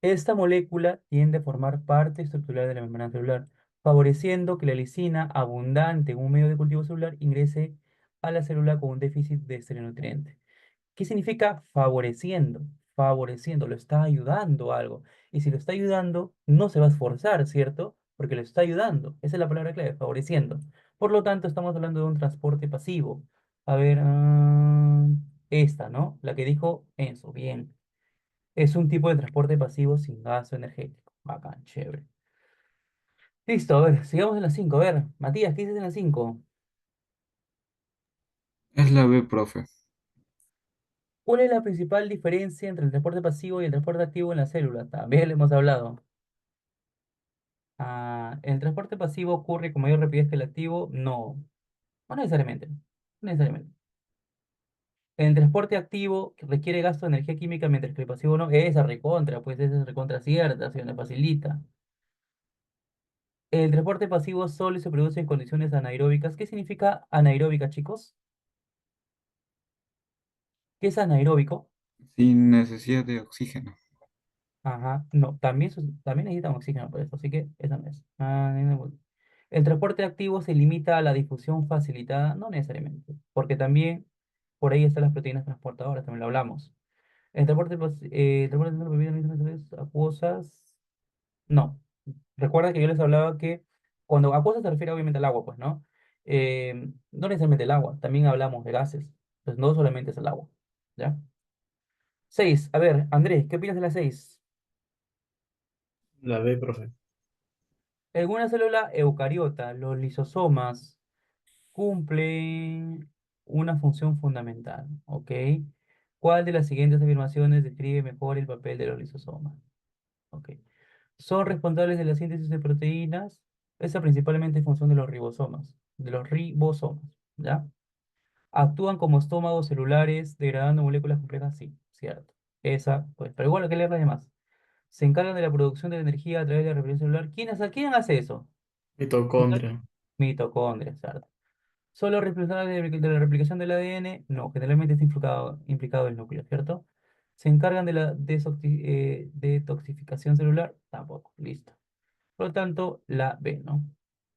Esta molécula tiende a formar parte estructural de la membrana celular, favoreciendo que la lisina abundante en un medio de cultivo celular ingrese a la célula con un déficit de este nutriente. ¿Qué significa favoreciendo? Favoreciendo, lo está ayudando a algo. Y si lo está ayudando, no se va a esforzar, ¿cierto? Porque lo está ayudando. Esa es la palabra clave, favoreciendo. Por lo tanto, estamos hablando de un transporte pasivo. A ver, esta, ¿no? La que dijo Enzo, bien. Es un tipo de transporte pasivo sin gasto energético. Bacán, chévere. Listo, a ver, sigamos en la 5. A ver, Matías, ¿qué dices en la 5? Es la B, profe. ¿Cuál es la principal diferencia entre el transporte pasivo y el transporte activo en la célula? También le hemos hablado. ¿El transporte pasivo ocurre con mayor rapidez que el activo? No, no necesariamente. No necesariamente. El transporte activo que requiere gasto de energía química, mientras que el pasivo no. Esa recontra, pues esa es recontra cierta, se me facilita. El transporte pasivo solo se produce en condiciones anaeróbicas. ¿Qué significa anaeróbica, chicos? ¿Qué es anaeróbico? Sin necesidad de oxígeno. Ajá, no, también necesitan oxígeno por eso, así que esa no es. El transporte activo se limita a la difusión facilitada, no necesariamente, porque también por ahí están las proteínas transportadoras, también lo hablamos. El transporte de bebidas acuosas, no. Recuerda que yo les hablaba que cuando acuosa se refiere obviamente al agua, pues, ¿no? No necesariamente el agua, también hablamos de gases, pues no solamente es el agua, ¿ya? 6, a ver, Andrés, ¿qué opinas de la 6? La B, profe. En una célula eucariota, los lisosomas cumplen una función fundamental, ¿ok? ¿Cuál de las siguientes afirmaciones describe mejor el papel de los lisosomas? Ok. Son responsables de la síntesis de proteínas, esa principalmente en función de los ribosomas, ¿ya? Actúan como estómagos celulares, degradando moléculas complejas, sí, cierto. Esa, pues, pero igual hay que leer las demás. Se encargan de la producción de la energía a través de la reproducción celular. ¿Quién hace eso? Mitocondria. Mitocondrias, ¿cierto? ¿Solo responsables de la replicación del ADN? No, generalmente está implicado el núcleo, ¿cierto? ¿Se encargan de la detoxificación celular? Tampoco, listo. Por lo tanto, la B, ¿no?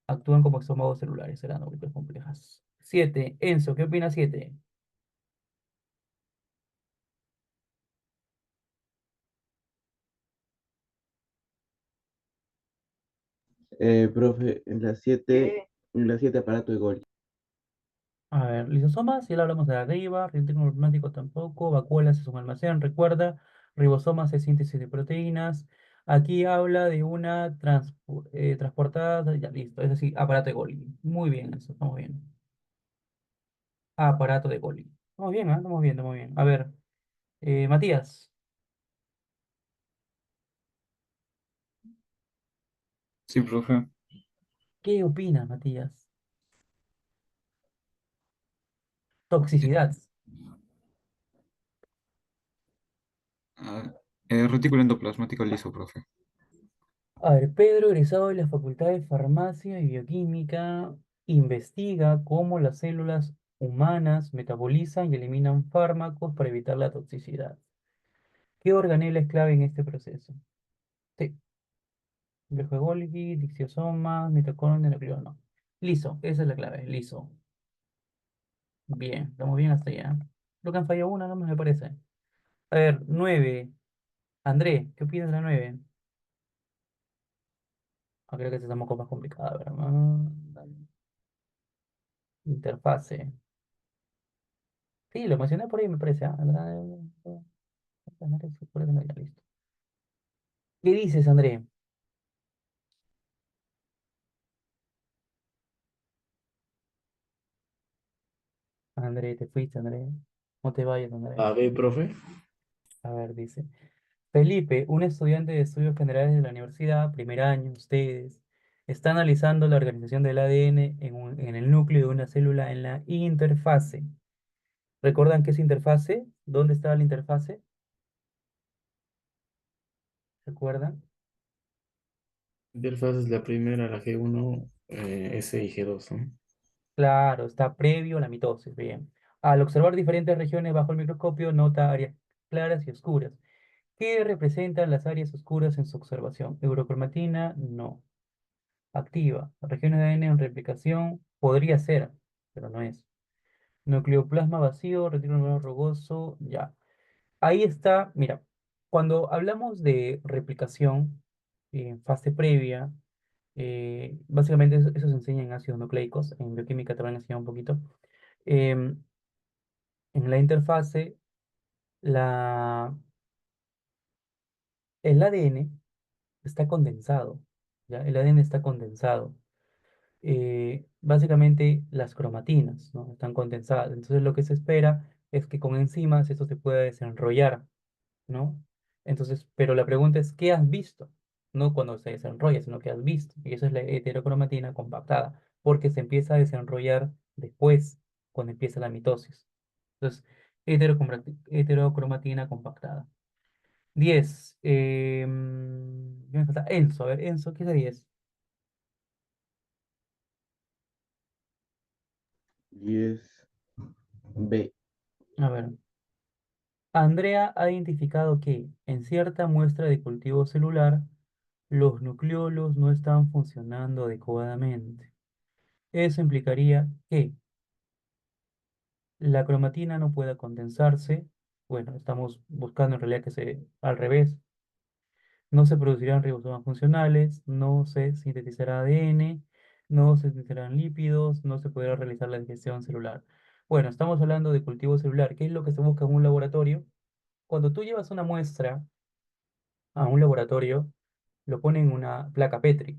Actúan como estómagos celulares, serán moléculas complejas. 7. Enzo, ¿qué opina 7? Profe, en la 7 aparato de Golgi. A ver, lisosomas, ya lo hablamos de arriba, rinóstico plasmático tampoco, vacuolas es un almacén, recuerda, ribosomas es síntesis de proteínas. Aquí habla de una transportada, ya listo, es decir, aparato de Golgi. Muy bien, eso, estamos bien. Aparato de Golgi. Estamos bien, ¿ah? Estamos bien, estamos bien. A ver, Matías, Sí, profe. ¿qué opinas, Matías? Toxicidad. Ah, retículo endoplasmático liso, profe. A ver, Pedro, egresado de la Facultad de Farmacia y Bioquímica, investiga cómo las células humanas metabolizan y eliminan fármacos para evitar la toxicidad. ¿Qué organela es clave en este proceso? Sí, complejo de Golgi, dixiosomas, mitocondria, nucleolo. Liso, esa es la clave, liso. Bien, estamos bien hasta allá. Creo que han fallado una, no me parece. A ver, 9. André, ¿qué opinas de la 9? Creo que esta está un poco más complicada, ¿verdad? Interfase. Sí, lo mencioné por ahí, me parece. Ya, listo. ¿Qué dices, André? André, te fuiste, André. No te vayas, André. A ver, profe. A ver, dice. Felipe, un estudiante de estudios generales de la universidad, primer año, ustedes, está analizando la organización del ADN en el núcleo de una célula en la interfase. ¿Recuerdan qué es interfase? ¿Dónde estaba la interfase? ¿Recuerdan? Interfaz es la primera, la G1, S y G2, ¿no? Claro, está previo a la mitosis. Bien. Al observar diferentes regiones bajo el microscopio, nota áreas claras y oscuras. ¿Qué representan las áreas oscuras en su observación? Eurocromatina, no. Activa. Regiones de ADN en replicación, podría ser, pero no es. Nucleoplasma vacío, retículo rugoso, ya. Ahí está, mira, cuando hablamos de replicación en fase previa, básicamente eso se enseña en ácidos nucleicos, en bioquímica te van a enseñar un poquito. Em, en la interfase, la, el ADN está condensado, ¿ya? El ADN está condensado. Básicamente las cromatinas, ¿no? Están condensadas. Entonces lo que se espera es que con enzimas esto se pueda desenrollar, ¿no? Entonces, pero la pregunta es, ¿qué has visto? No cuando se desenrolla, sino qué has visto. Y eso es la heterocromatina compactada, porque se empieza a desenrollar después, cuando empieza la mitosis. Entonces, heterocromatina compactada. 10. Me falta Enzo. A ver, Enzo, ¿qué es de 10? 10B. A ver. Andrea ha identificado que en cierta muestra de cultivo celular, los nucleolos no están funcionando adecuadamente. Eso implicaría que la cromatina no pueda condensarse. Bueno, estamos buscando en realidad que se al revés. No se producirán ribosomas funcionales, no se sintetizará ADN, no se sintetizarán lípidos, no se podrá realizar la digestión celular. Bueno, estamos hablando de cultivo celular. ¿Qué es lo que se busca en un laboratorio? Cuando tú llevas una muestra a un laboratorio, lo ponen en una placa Petri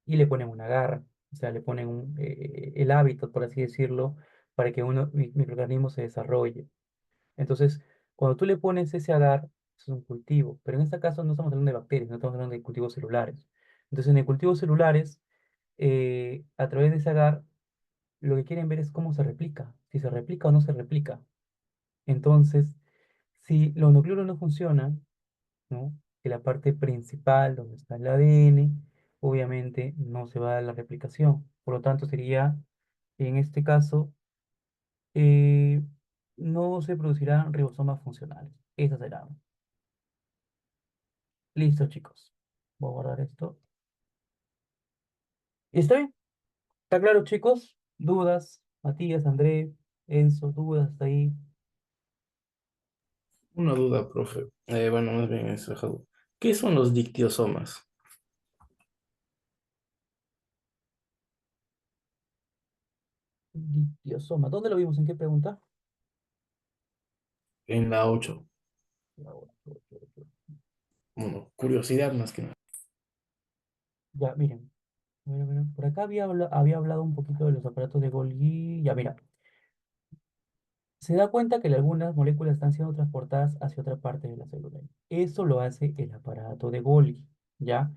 y le ponen un agar, o sea, le ponen el hábitat, por así decirlo, para que un microorganismo se desarrolle. Entonces, cuando tú le pones ese agar, es un cultivo, pero en este caso no estamos hablando de bacterias, no estamos hablando de cultivos celulares. Entonces, en el cultivos celulares, a través de ese agar, lo que quieren ver es cómo se replica, si se replica o no se replica. Entonces, si los nucleolos no funcionan, ¿no? Que la parte principal, donde está el ADN, obviamente no se va a dar la replicación. Por lo tanto, sería, en este caso, eh, no se producirán ribosomas funcionales. Esa será. Listo, chicos. Voy a guardar esto. ¿Está bien? ¿Está claro, chicos? ¿Dudas? Matías, André, Enzo, dudas hasta ahí. Una duda, profe. Bueno, más bien eso, Jadu. ¿Qué son los dictiosomas? Dictiosoma. ¿Dónde lo vimos? ¿En qué pregunta? En la 8. La ocho, ocho, ocho. Bueno, curiosidad más que nada. Ya, miren. A ver, por acá había hablado un poquito de los aparatos de Golgi. Ya, mira. Se da cuenta que algunas moléculas están siendo transportadas hacia otra parte de la célula. Eso lo hace el aparato de Golgi, ¿ya?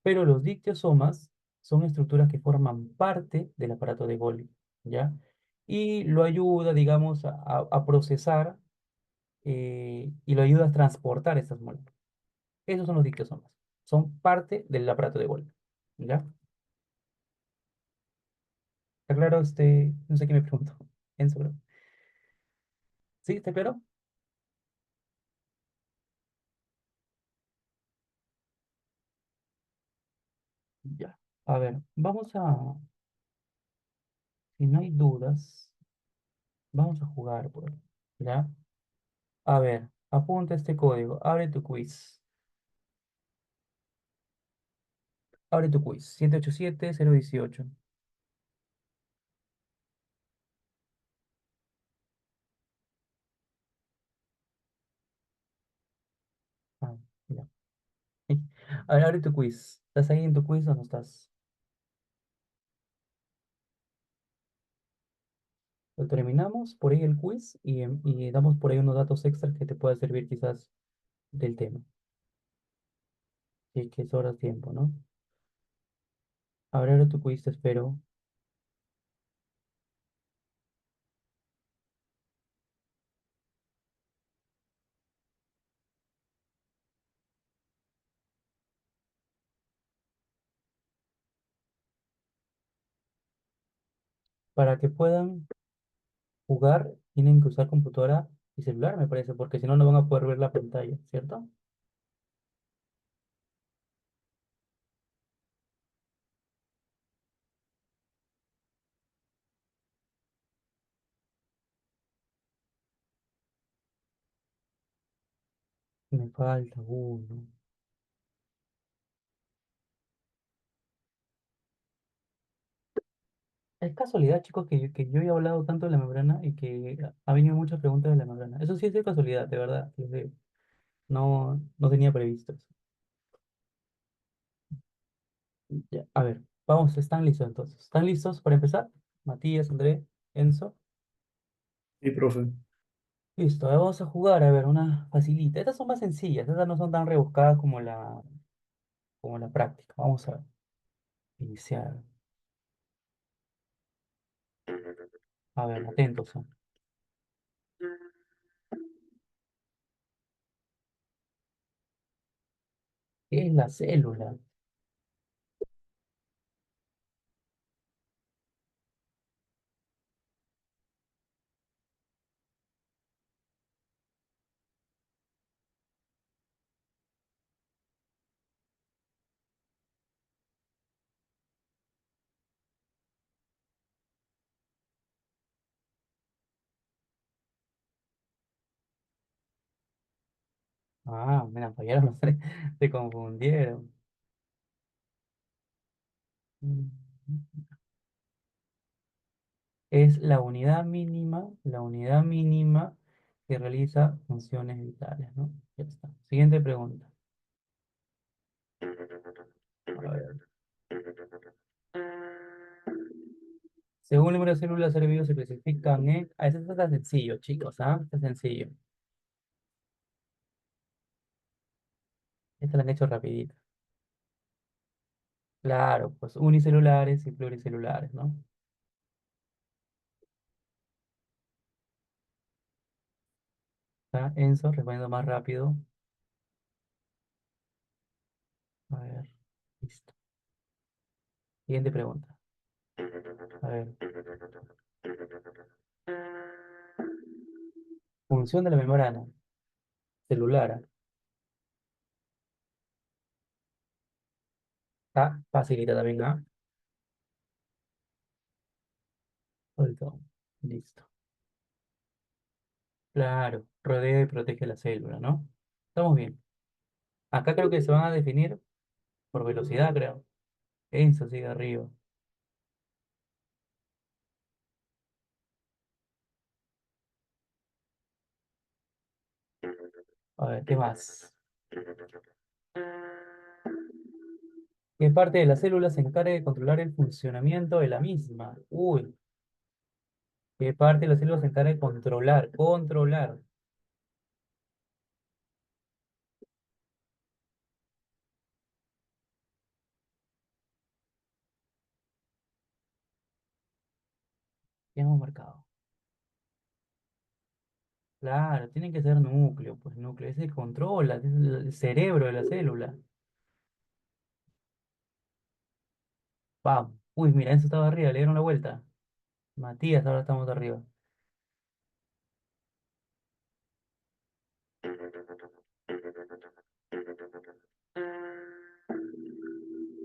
Pero los dictiosomas son estructuras que forman parte del aparato de Golgi, ¿ya? Y lo ayuda, digamos, a procesar y lo ayuda a transportar esas moléculas. Esos son los dictiosomas. Son parte del aparato de Golgi, ¿ya? ¿Está claro? No sé qué me pregunto. Enzo, creo. ¿Sí? ¿Está claro? Ya. A ver, si no hay dudas, vamos a jugar, pues, ¿ya? A ver, apunta este código. Abre tu quiz. Abre tu quiz. 787-018. Ah, ya. A ver, abre tu quiz. ¿Estás ahí en tu quiz o no estás? Lo terminamos por ahí el quiz y damos por ahí unos datos extras que te puedan servir quizás del tema. Si es que sobras tiempo, ¿no? A ver, abre tu quiz, te espero. Para que puedan jugar, tienen que usar computadora y celular, me parece, porque si no, no van a poder ver la pantalla, ¿cierto? Me falta uno. Es casualidad, chicos, que yo he hablado tanto de la membrana y que ha venido muchas preguntas de la membrana. Eso sí es de casualidad, de verdad. No tenía previsto eso. Ya, a ver, vamos, ¿están listos entonces? ¿Están listos para empezar? Matías, André, Enzo. Sí, profe. Listo, ahora vamos a jugar, a ver, una facilita. Estas son más sencillas, estas no son tan rebuscadas como la práctica. Vamos a ver, iniciar. A ver, atentos. ¿Qué es la célula? Ah, mira, fallaron los tres, se confundieron. Mm. Es la unidad mínima que realiza funciones vitales, ¿no? Ya está. Siguiente pregunta. A ver. Según el número de células ser vivo se clasifican en... Ah, eso está sencillo, chicos, ¿ah? Está sencillo. Esta la han hecho rapidito. Claro, pues unicelulares y pluricelulares, ¿no? ¿Está? Enzo, respondiendo más rápido. A ver, listo. Siguiente pregunta. A ver. Función de la membrana celular. Está facilita también, ¿ah? Suelto. Listo. Claro, rodea y protege la célula, ¿no? Estamos bien. Acá creo que se van a definir por velocidad, creo. Enzo sigue arriba. A ver, ¿qué más? ¿Qué parte de la célula se encarga de controlar el funcionamiento de la misma? Uy, ¿qué parte de la célula se encarga de controlar? Controlar. ¿Qué hemos marcado? Claro, tiene que ser núcleo, pues núcleo. Ese controla, es el cerebro de la célula. Vamos. Uy, mira, eso estaba arriba, le dieron la vuelta. Matías, ahora estamos arriba.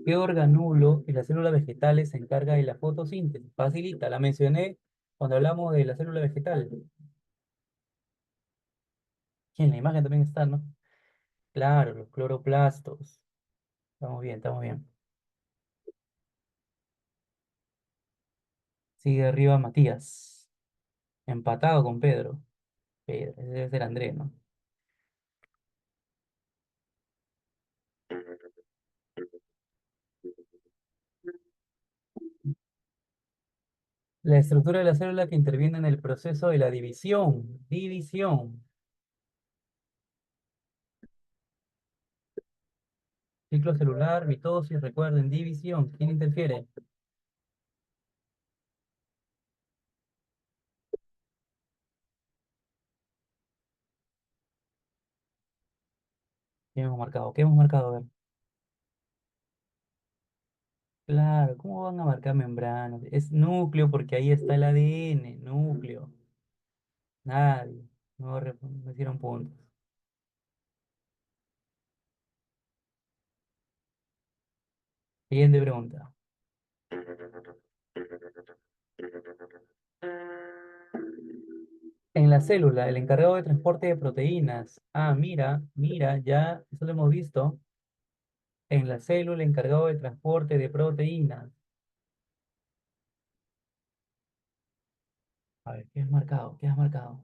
¿Qué organulo en las células vegetales se encarga de la fotosíntesis? Facilita, la mencioné cuando hablamos de la célula vegetal. Y en la imagen también está, ¿no? Claro, los cloroplastos. Estamos bien, estamos bien. Sigue arriba Matías. Empatado con Pedro. Pedro, ese debe ser Andrés, ¿no? La estructura de la célula que interviene en el proceso de la división. División. Ciclo celular, mitosis, recuerden, división. ¿Quién interfiere? ¿Qué hemos marcado? ¿Qué hemos marcado? A ver. Claro, ¿cómo van a marcar membranas? Es núcleo porque ahí está el ADN, núcleo. Nadie. No, no hicieron puntos. Siguiente pregunta. En la célula, el encargado de transporte de proteínas. Ah, mira, mira, ya, eso lo hemos visto. En la célula, el encargado de transporte de proteínas. A ver, ¿qué has marcado? ¿Qué has marcado?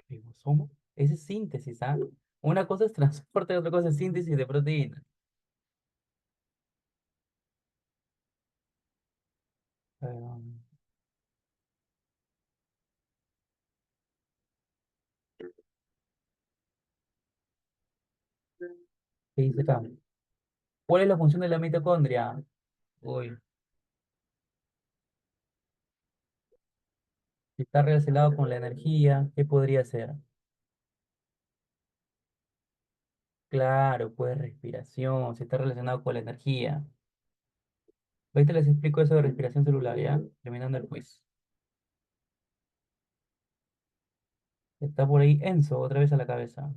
Ribosomo. Ese es síntesis, ¿ah? Una cosa es transporte, otra cosa es síntesis de proteínas. A ver, ¿qué dice acá? ¿Cuál es la función de la mitocondria? Uy, si está relacionado con la energía, ¿qué podría ser? Claro, pues respiración, si está relacionado con la energía. Ahorita les explico eso de respiración celular, ¿ya? Terminando el quiz. Está por ahí Enzo, otra vez a la cabeza.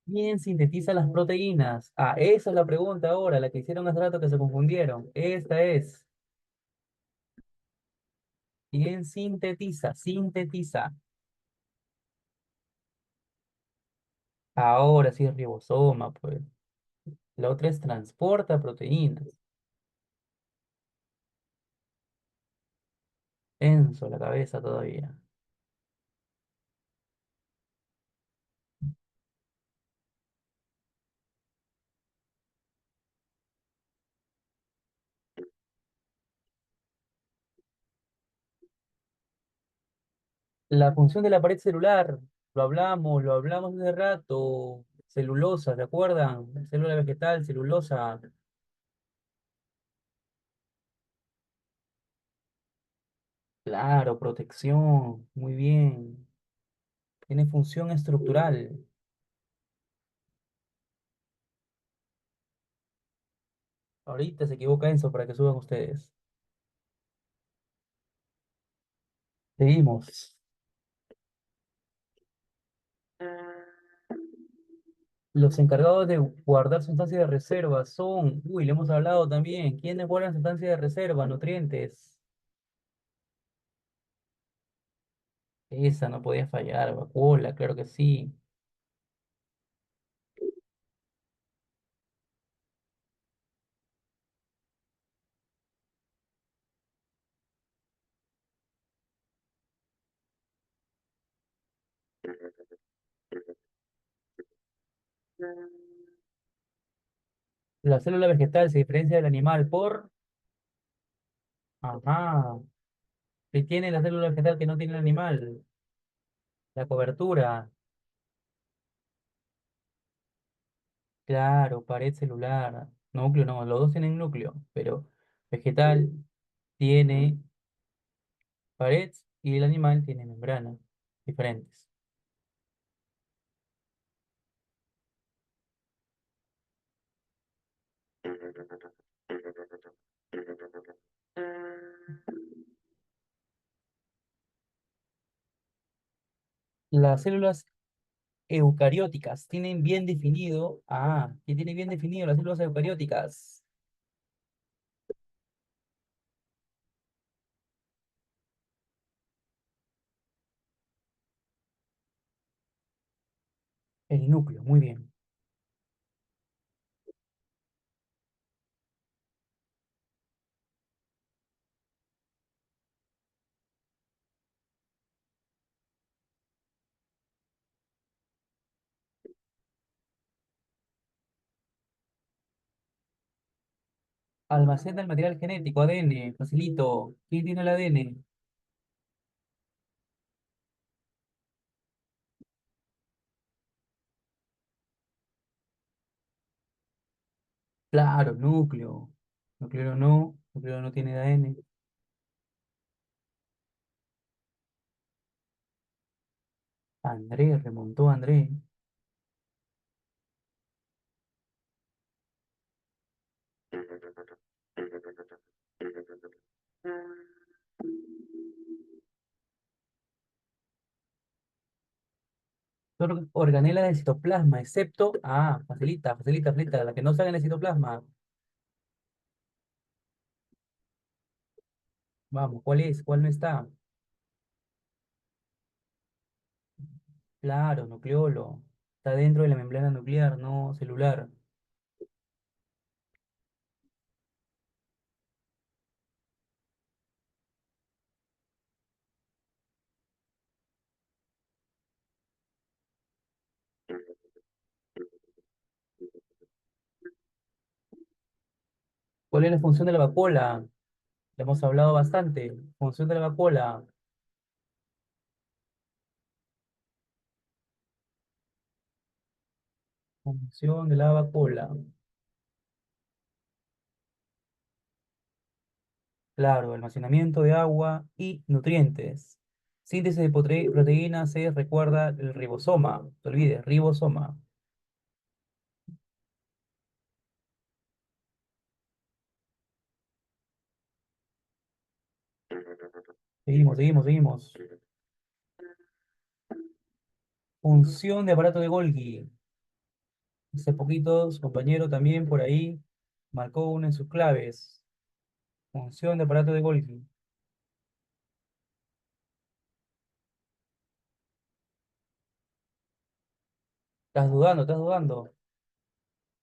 ¿Quién sintetiza las proteínas? Ah, esa es la pregunta ahora, la que hicieron hace rato que se confundieron. Esta es. ¿Quién sintetiza? Sintetiza. Ahora sí es ribosoma, pues. La otra es transporta proteínas. Enzo, la cabeza todavía. La función de la pared celular, lo hablamos hace rato. Celulosa, ¿se acuerdan? Célula vegetal, celulosa. Claro, protección, muy bien. Tiene función estructural. Ahorita se equivoca Enzo para que suban ustedes. Seguimos. Los encargados de guardar sustancias de reserva son, uy, le hemos hablado también. ¿Quiénes guardan sustancias de reserva? Nutrientes. Esa no podía fallar, vacuola, claro que sí. La célula vegetal se diferencia del animal por... Ajá. ¿Qué tiene la célula vegetal que no tiene el animal? La cobertura. Claro, pared celular. Núcleo, no, los dos tienen núcleo, pero vegetal tiene pared y el animal tiene membrana. Diferentes. Las células eucarióticas tienen bien definido. Ah, ¿qué tiene bien definido las células eucarióticas? El núcleo, muy bien. Almacena el material genético, ADN, facilito. ¿Quién tiene el ADN? Claro, núcleo. Núcleo no tiene ADN. André, remontó André. Organela del citoplasma, excepto, facilita, la que no sale en el citoplasma. Vamos, ¿cuál es? ¿Cuál no está? Claro, nucleolo. Está dentro de la membrana nuclear, no celular. ¿Cuál es la función de la vacuola? Le hemos hablado bastante. Función de la vacuola. Función de la vacuola. Claro, almacenamiento de agua y nutrientes. Síntesis de proteínas se recuerda el ribosoma. No te olvides, ribosoma. Seguimos. Función de aparato de Golgi. Hace poquito su compañero también por ahí marcó una en sus claves. Función de aparato de Golgi. Estás dudando.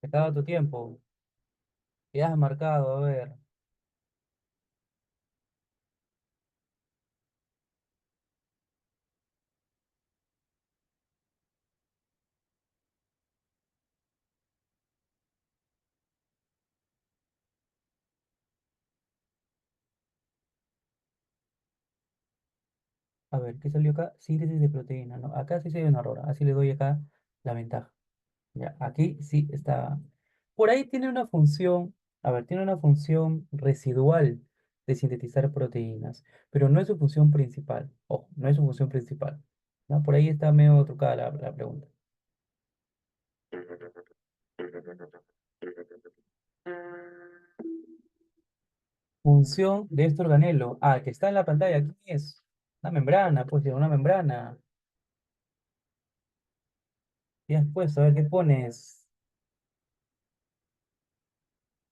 Se acaba tu tiempo. ¿Qué has marcado? A ver. A ver, ¿qué salió acá? Síntesis de proteína. No, acá sí se ve un error. Así le doy acá la ventaja. Ya, aquí sí está. Por ahí tiene una función, a ver, tiene una función residual de sintetizar proteínas, pero no es su función principal. Ojo, no es su función principal. ¿No? Por ahí está medio trucada la pregunta. Función de este organelo. Ah, que está en la pantalla. ¿Quién es? Una membrana, pues, una membrana. ¿Qué has puesto? A ver, ¿qué pones?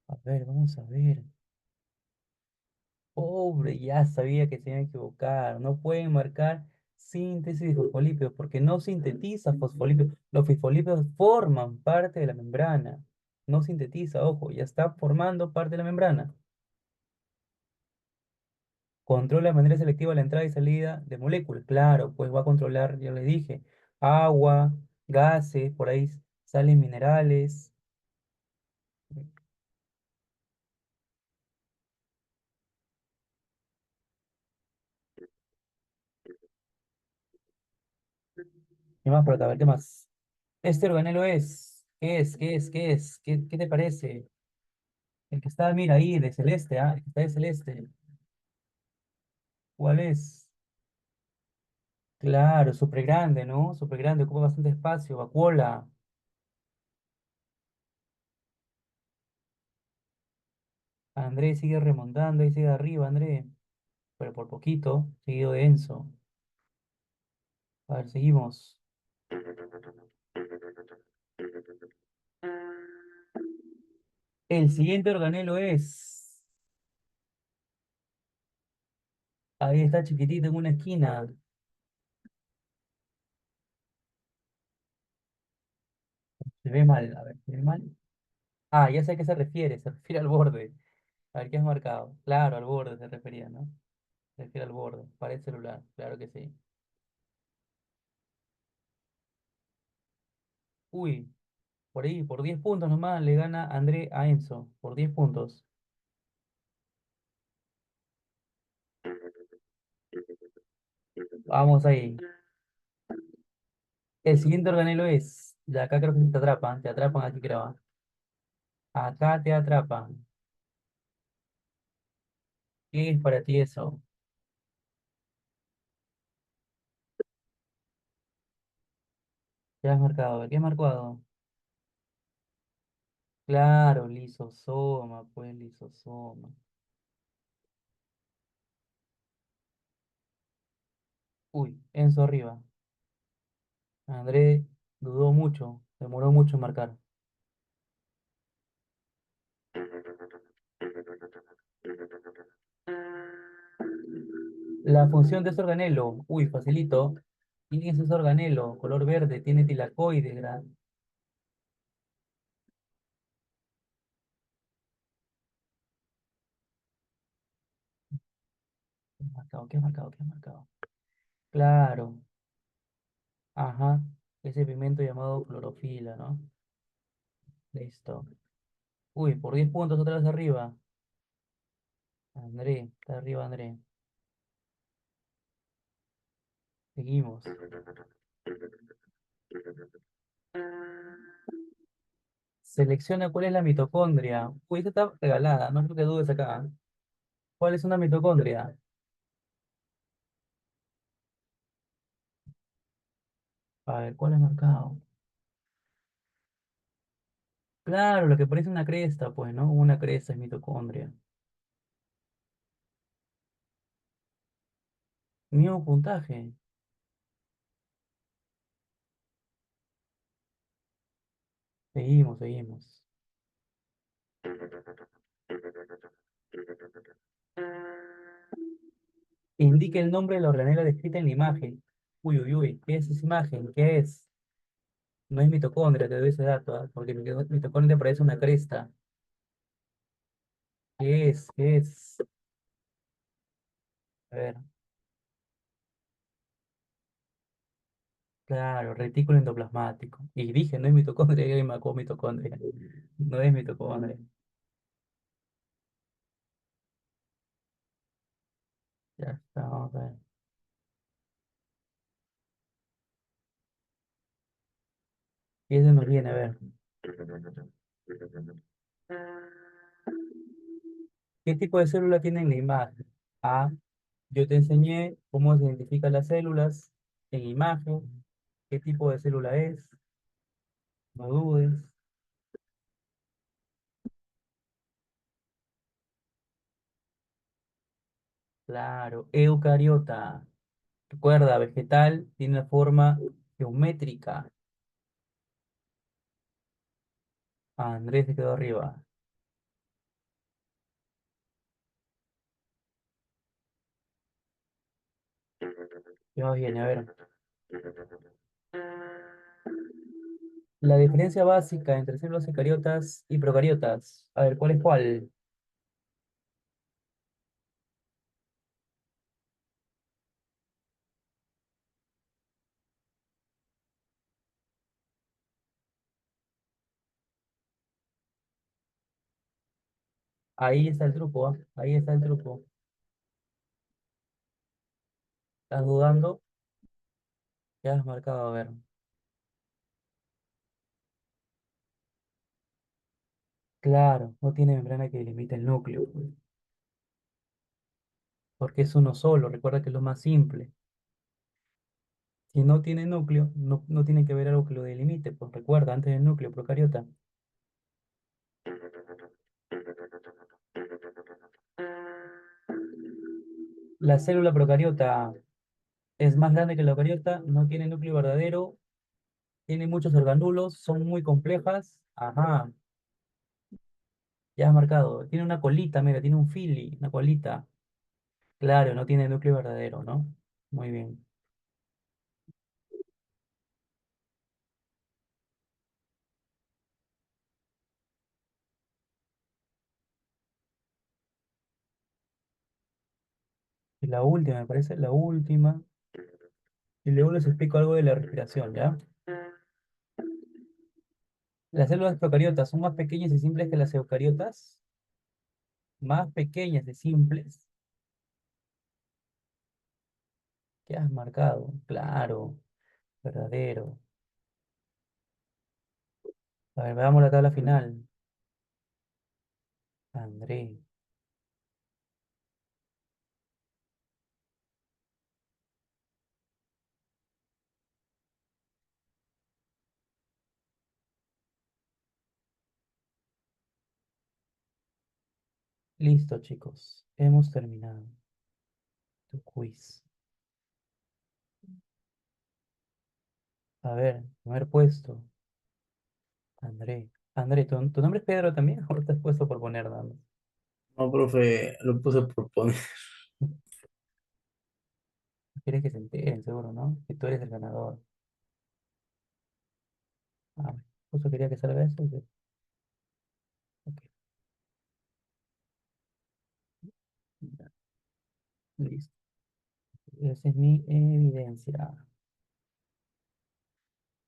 A ver, vamos a ver. Pobre, ya sabía que se iba a equivocar. No pueden marcar síntesis de fosfolípidos porque no sintetiza fosfolípidos. Los fosfolípidos forman parte de la membrana. No sintetiza, ojo, ya está formando parte de la membrana. Controla de manera selectiva la entrada y salida de moléculas. Claro, pues va a controlar, ya le dije, agua, gases, por ahí salen minerales. ¿Qué más por acá? A ver, ¿qué más? Este organelo es. ¿Qué es? ¿Qué es? ¿Qué es? ¿Qué te parece? El que está, mira ahí, de celeste, ¿ah? El que está de celeste. ¿Cuál es? Claro, súper grande, ¿no? Súper grande, ocupa bastante espacio. Vacuola. André sigue remontando y sigue arriba, André. Pero por poquito, seguido de Enzo. A ver, seguimos. El siguiente organelo es. Ahí está chiquitito en una esquina. Se ve mal, a ver, se ve mal. Ah, ya sé a qué se refiere al borde. A ver, ¿qué has marcado? Claro, al borde se refería, ¿no? Se refiere al borde, pared celular, claro que sí. Uy, por ahí, por 10 puntos nomás le gana André a Enzo, por 10 puntos. Vamos ahí. El siguiente organelo es, de acá creo que te atrapan aquí creo. Acá te atrapan. ¿Qué es para ti eso? ¿Qué has marcado? ¿Qué has marcado? Claro, lisosoma, pues lisosoma. Uy, Enzo arriba. André dudó mucho, demoró mucho en marcar. La función de ese organelo, uy, facilito. ¿Quién es ese organelo? Color verde, tiene tilacoides, ¿qué has marcado? ¿Qué has marcado? ¿Qué has marcado? Claro, ajá, ese pigmento llamado clorofila, ¿no? Listo. Uy, por 10 puntos otra vez arriba. André, está arriba André. Seguimos. Selecciona cuál es la mitocondria. Uy, esta está regalada, no creo que dudes acá. ¿Cuál es una mitocondria? A ver, ¿cuál es marcado? Claro, lo que parece una cresta, pues, ¿no? Una cresta es mitocondria. Mismo puntaje. Seguimos, seguimos. Indique el nombre de la organela descrita en la imagen. Uy, uy, uy, ¿qué es esa imagen? ¿Qué es? No es mitocondria, te doy ese dato, ¿ah? Porque mitocondria parece una cresta. ¿Qué es? ¿Qué es? A ver, claro, retículo endoplasmático. Y dije, no es mitocondria, y ahí me marcó mitocondria. No es mitocondria. Ya está, vamos a ver. ¿Qué se nos viene? A ver. ¿Qué tipo de célula tiene en la imagen? A. Yo te enseñé cómo se identifican las células en imagen. ¿Qué tipo de célula es? No dudes. Claro, eucariota. Recuerda, vegetal tiene una forma geométrica. Andrés se quedó arriba. ¿Qué más viene? A ver. La diferencia básica entre células eucariotas y procariotas. A ver, ¿cuál es cuál? Ahí está el truco, ¿ah? Ahí está el truco. ¿Estás dudando? Ya has marcado, a ver. Claro, no tiene membrana que delimite el núcleo, pues, porque es uno solo. Recuerda que es lo más simple. Si no tiene núcleo, no tiene que haber algo que lo delimite. Pues recuerda, antes del núcleo procariota. La célula procariota es más grande que la eucariota, no tiene núcleo verdadero, tiene muchos organulos, son muy complejas. Ajá, ya has marcado. Tiene una colita, mira, tiene un fili, una colita. Claro, no tiene núcleo verdadero, ¿no? Muy bien. Y la última, me parece, la última. Y luego les explico algo de la respiración, ¿ya? Las células procariotas son más pequeñas y simples que las eucariotas. Más pequeñas y simples. ¿Qué has marcado? Claro, verdadero. A ver, veamos la tabla final. André. Listo, chicos. Hemos terminado tu quiz. A ver, primer puesto. André. André, ¿tu nombre es Pedro también? ¿O te has puesto por poner nada más? No, profe, lo puse por poner. Quieres que se enteren, seguro, ¿no? Que tú eres el ganador. Ah, justo quería que salga eso. Ok, ya, listo. Esa es mi evidencia.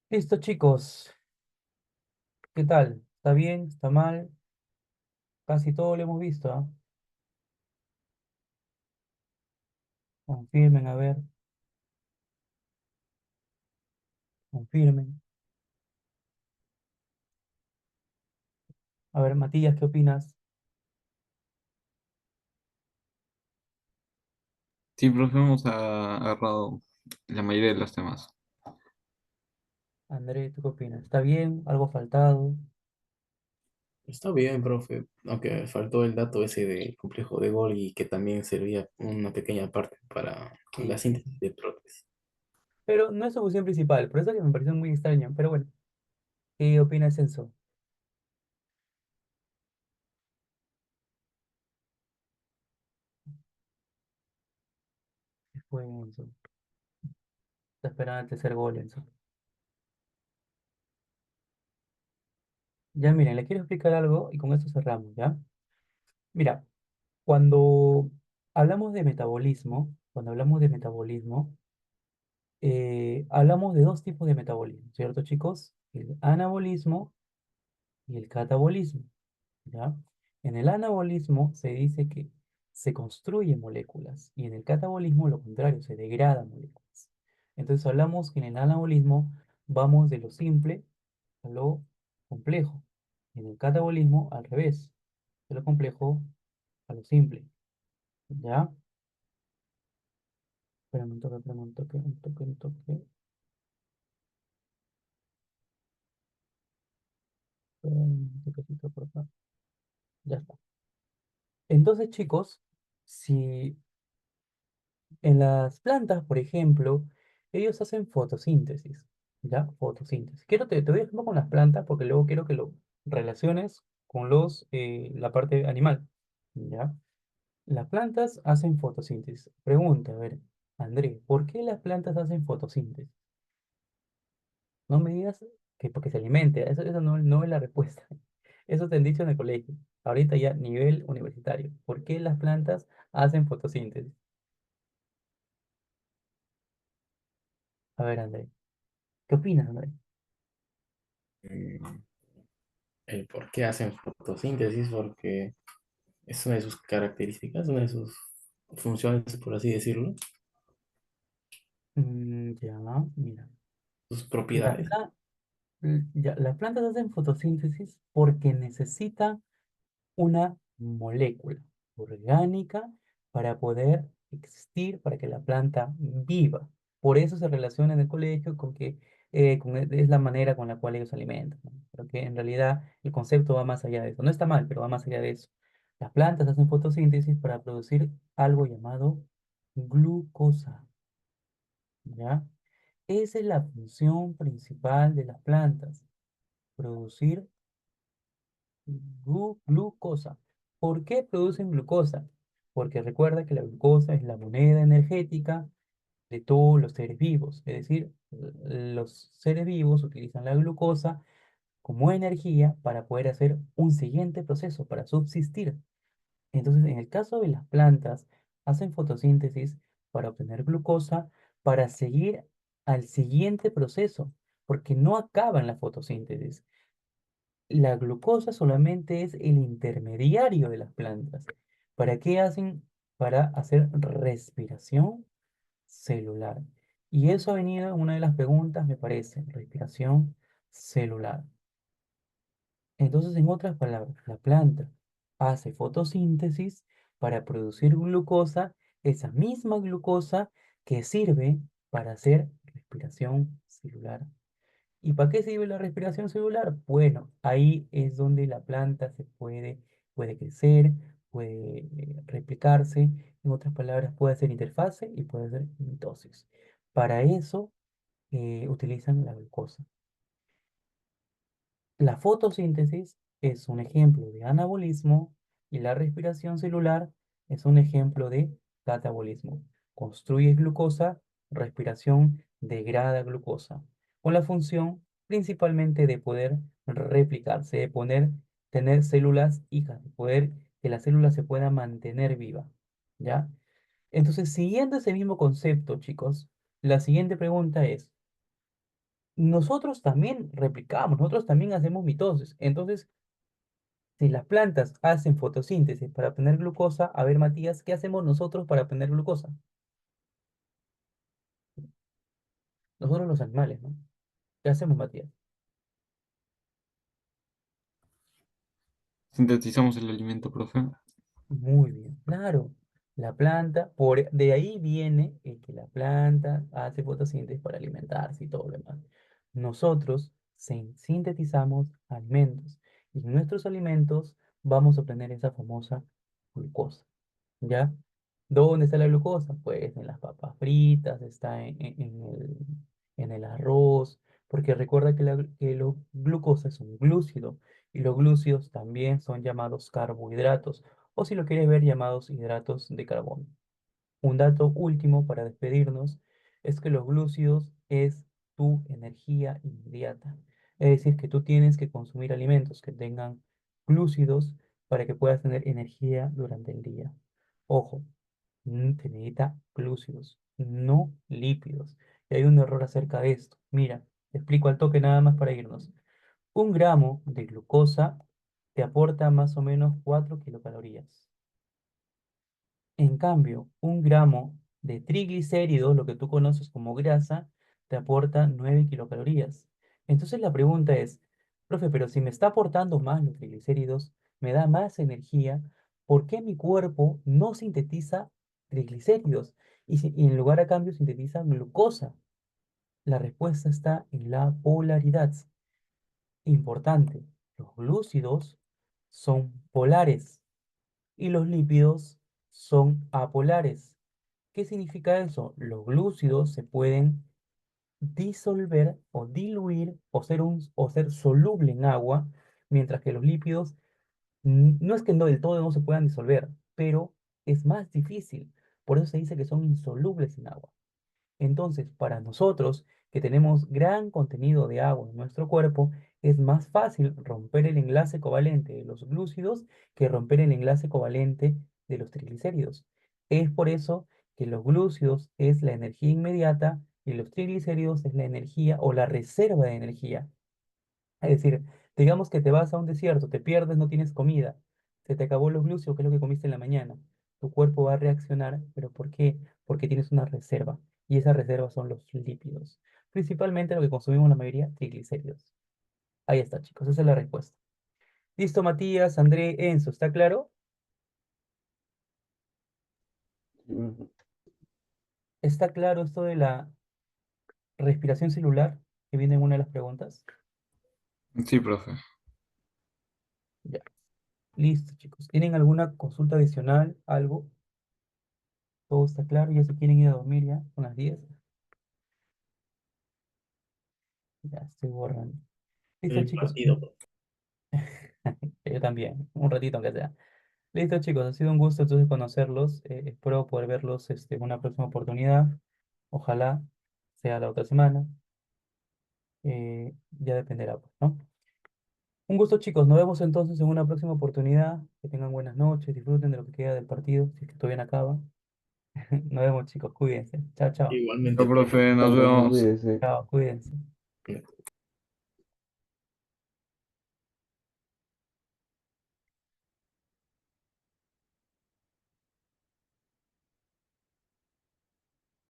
Listo, chicos. ¿Qué tal? ¿Está bien? ¿Está mal? Casi todo lo hemos visto, ¿ah? Confirmen, a ver. Confirmen. A ver, Matías, ¿qué opinas? Sí, profe, hemos agarrado la mayoría de los temas. André, ¿tú qué opinas? ¿Está bien? ¿Algo faltado? Está bien, profe, aunque faltó el dato ese del complejo de Golgi que también servía una pequeña parte para la Sí, sí. síntesis de prótesis. Pero no es su función principal, por eso que me pareció muy extraño. Pero bueno, ¿qué opinas, Enzo? ¿Qué fue, Enzo? Está esperando el tercer gol, Enzo. Ya miren, le quiero explicar algo y con esto cerramos, ¿ya? Mira, cuando hablamos de metabolismo, hablamos de dos tipos de metabolismo, ¿cierto, chicos? El anabolismo y el catabolismo, ¿ya? En el anabolismo se dice que se construyen moléculas y en el catabolismo lo contrario, se degradan moléculas. Entonces hablamos que en el anabolismo vamos de lo simple a lo complejo. En el catabolismo al revés, de lo complejo a lo simple, ¿ya? Espérame un toque, espérame un toque, un toque, un toque. Espérame un toquecito por acá. Ya está. Entonces, chicos, si en las plantas, por ejemplo, ellos hacen fotosíntesis, ¿ya? Fotosíntesis. Te voy a ejemplo con las plantas porque luego quiero que relaciones con la parte animal, ¿ya? Las plantas hacen fotosíntesis. Pregunta, a ver, André, ¿por qué las plantas hacen fotosíntesis? No me digas que porque se alimente, eso no es la respuesta. Eso te han dicho en el colegio. Ahorita ya nivel universitario. ¿Por qué las plantas hacen fotosíntesis? A ver, André, ¿qué opinas, André? Mm, El por qué hacen fotosíntesis, porque es una de sus características, una de sus funciones, por así decirlo, Ya, mira. sus La propiedades. pla- las plantas hacen fotosíntesis porque necesitan una molécula orgánica para poder existir, para que la planta viva. Por eso se relaciona en el colegio con que es la manera con la cual ellos se alimentan, ¿no? Pero que en realidad el concepto va más allá de eso. No está mal, pero va más allá de eso. Las plantas hacen fotosíntesis para producir algo llamado glucosa, ¿ya? Esa es la función principal de las plantas, producir glucosa. ¿Por qué producen glucosa? Porque recuerda que la glucosa es la moneda energética de todos los seres vivos. Es decir, los seres vivos utilizan la glucosa como energía para poder hacer un siguiente proceso, para subsistir. Entonces, en el caso de las plantas, hacen fotosíntesis para obtener glucosa, para seguir al siguiente proceso, porque no acaban la fotosíntesis. La glucosa solamente es el intermediario de las plantas. ¿Para qué hacen? Para hacer respiración celular. Y eso ha venido en una de las preguntas, me parece, respiración celular. Entonces, en otras palabras, la planta hace fotosíntesis para producir glucosa, esa misma glucosa que sirve para hacer respiración celular. ¿Y para qué sirve la respiración celular? Bueno, ahí es donde la planta puede crecer, puede replicarse, en otras palabras, puede hacer interfase y puede hacer mitosis. Para eso utilizan la glucosa. La fotosíntesis es un ejemplo de anabolismo y la respiración celular es un ejemplo de catabolismo. Construye glucosa, respiración degrada glucosa, con la función principalmente de poder replicarse, tener células hijas, de poder que la célula se pueda mantener viva, ¿ya? Entonces, siguiendo ese mismo concepto, chicos, la siguiente pregunta es, nosotros también replicamos, nosotros también hacemos mitosis. Entonces, si las plantas hacen fotosíntesis para obtener glucosa, a ver, Matías, ¿qué hacemos nosotros para obtener glucosa? Nosotros los animales, ¿no? ¿Qué hacemos, Matías? Sintetizamos el alimento, profe. Muy bien, claro. La planta, de ahí viene el que la planta hace fotosíntesis para alimentarse y todo lo demás. Nosotros sintetizamos alimentos y en nuestros alimentos vamos a obtener esa famosa glucosa. ¿Ya? ¿Dónde está la glucosa? Pues en las papas fritas, está en el arroz, porque recuerda que la glucosa es un glúcido y los glúcidos también son llamados carbohidratos o si lo quieres ver llamados hidratos de carbono. Un dato último para despedirnos es que los glúcidos es tu energía inmediata. Es decir, que tú tienes que consumir alimentos que tengan glúcidos para que puedas tener energía durante el día. Ojo, se necesita glúcidos, no lípidos. Y hay un error acerca de esto. Mira, te explico al toque nada más para irnos. 1 gramo de glucosa te aporta más o menos 4 kilocalorías. En cambio, 1 gramo de triglicéridos, lo que tú conoces como grasa, te aporta 9 kilocalorías. Entonces la pregunta es, profe, pero si me está aportando más los triglicéridos, me da más energía, ¿por qué mi cuerpo no sintetiza triglicéridos y en lugar a cambio sintetiza glucosa? La respuesta está en la polaridad. Importante, los glúcidos son polares y los lípidos son apolares. ¿Qué significa eso? Los glúcidos se pueden disolver o diluir o ser soluble en agua, mientras que los lípidos no es que no del todo no se puedan disolver, pero es más difícil. Por eso se dice que son insolubles en agua. Entonces, para nosotros, que tenemos gran contenido de agua en nuestro cuerpo, es más fácil romper el enlace covalente de los glúcidos que romper el enlace covalente de los triglicéridos. Es por eso que los glúcidos es la energía inmediata y los triglicéridos es la energía o la reserva de energía. Es decir, digamos que te vas a un desierto, te pierdes, no tienes comida, se te acabó los glúcidos, que es lo que comiste en la mañana. Tu cuerpo va a reaccionar, ¿pero por qué? Porque tienes una reserva, y esa reserva son los lípidos. Principalmente lo que consumimos la mayoría, triglicéridos. Ahí está, chicos, esa es la respuesta. Listo, Matías, André, Enzo, ¿está claro? Ujú. ¿Está claro esto de la respiración celular que viene en una de las preguntas? Sí, profe. Ya, listo, chicos. ¿Tienen alguna consulta adicional? ¿Algo? ¿Todo está claro? ¿Ya se quieren ir a dormir ya? Son las 10. Ya estoy borrando. Listo, Un chicos. partido. Yo también, un ratito aunque sea. Listo, chicos. Ha sido un gusto entonces conocerlos. Espero poder verlos en una próxima oportunidad. Ojalá sea la otra semana. Ya dependerá, pues, ¿no? Un gusto, chicos. Nos vemos entonces en una próxima oportunidad. Que tengan buenas noches. Disfruten de lo que queda del partido, si es que todavía no acaba. Nos vemos, chicos. Cuídense. Chao, chao. Igualmente, Yo, profe. profe, nos Chao, profe, vemos. cuídese. Chao, cuídense.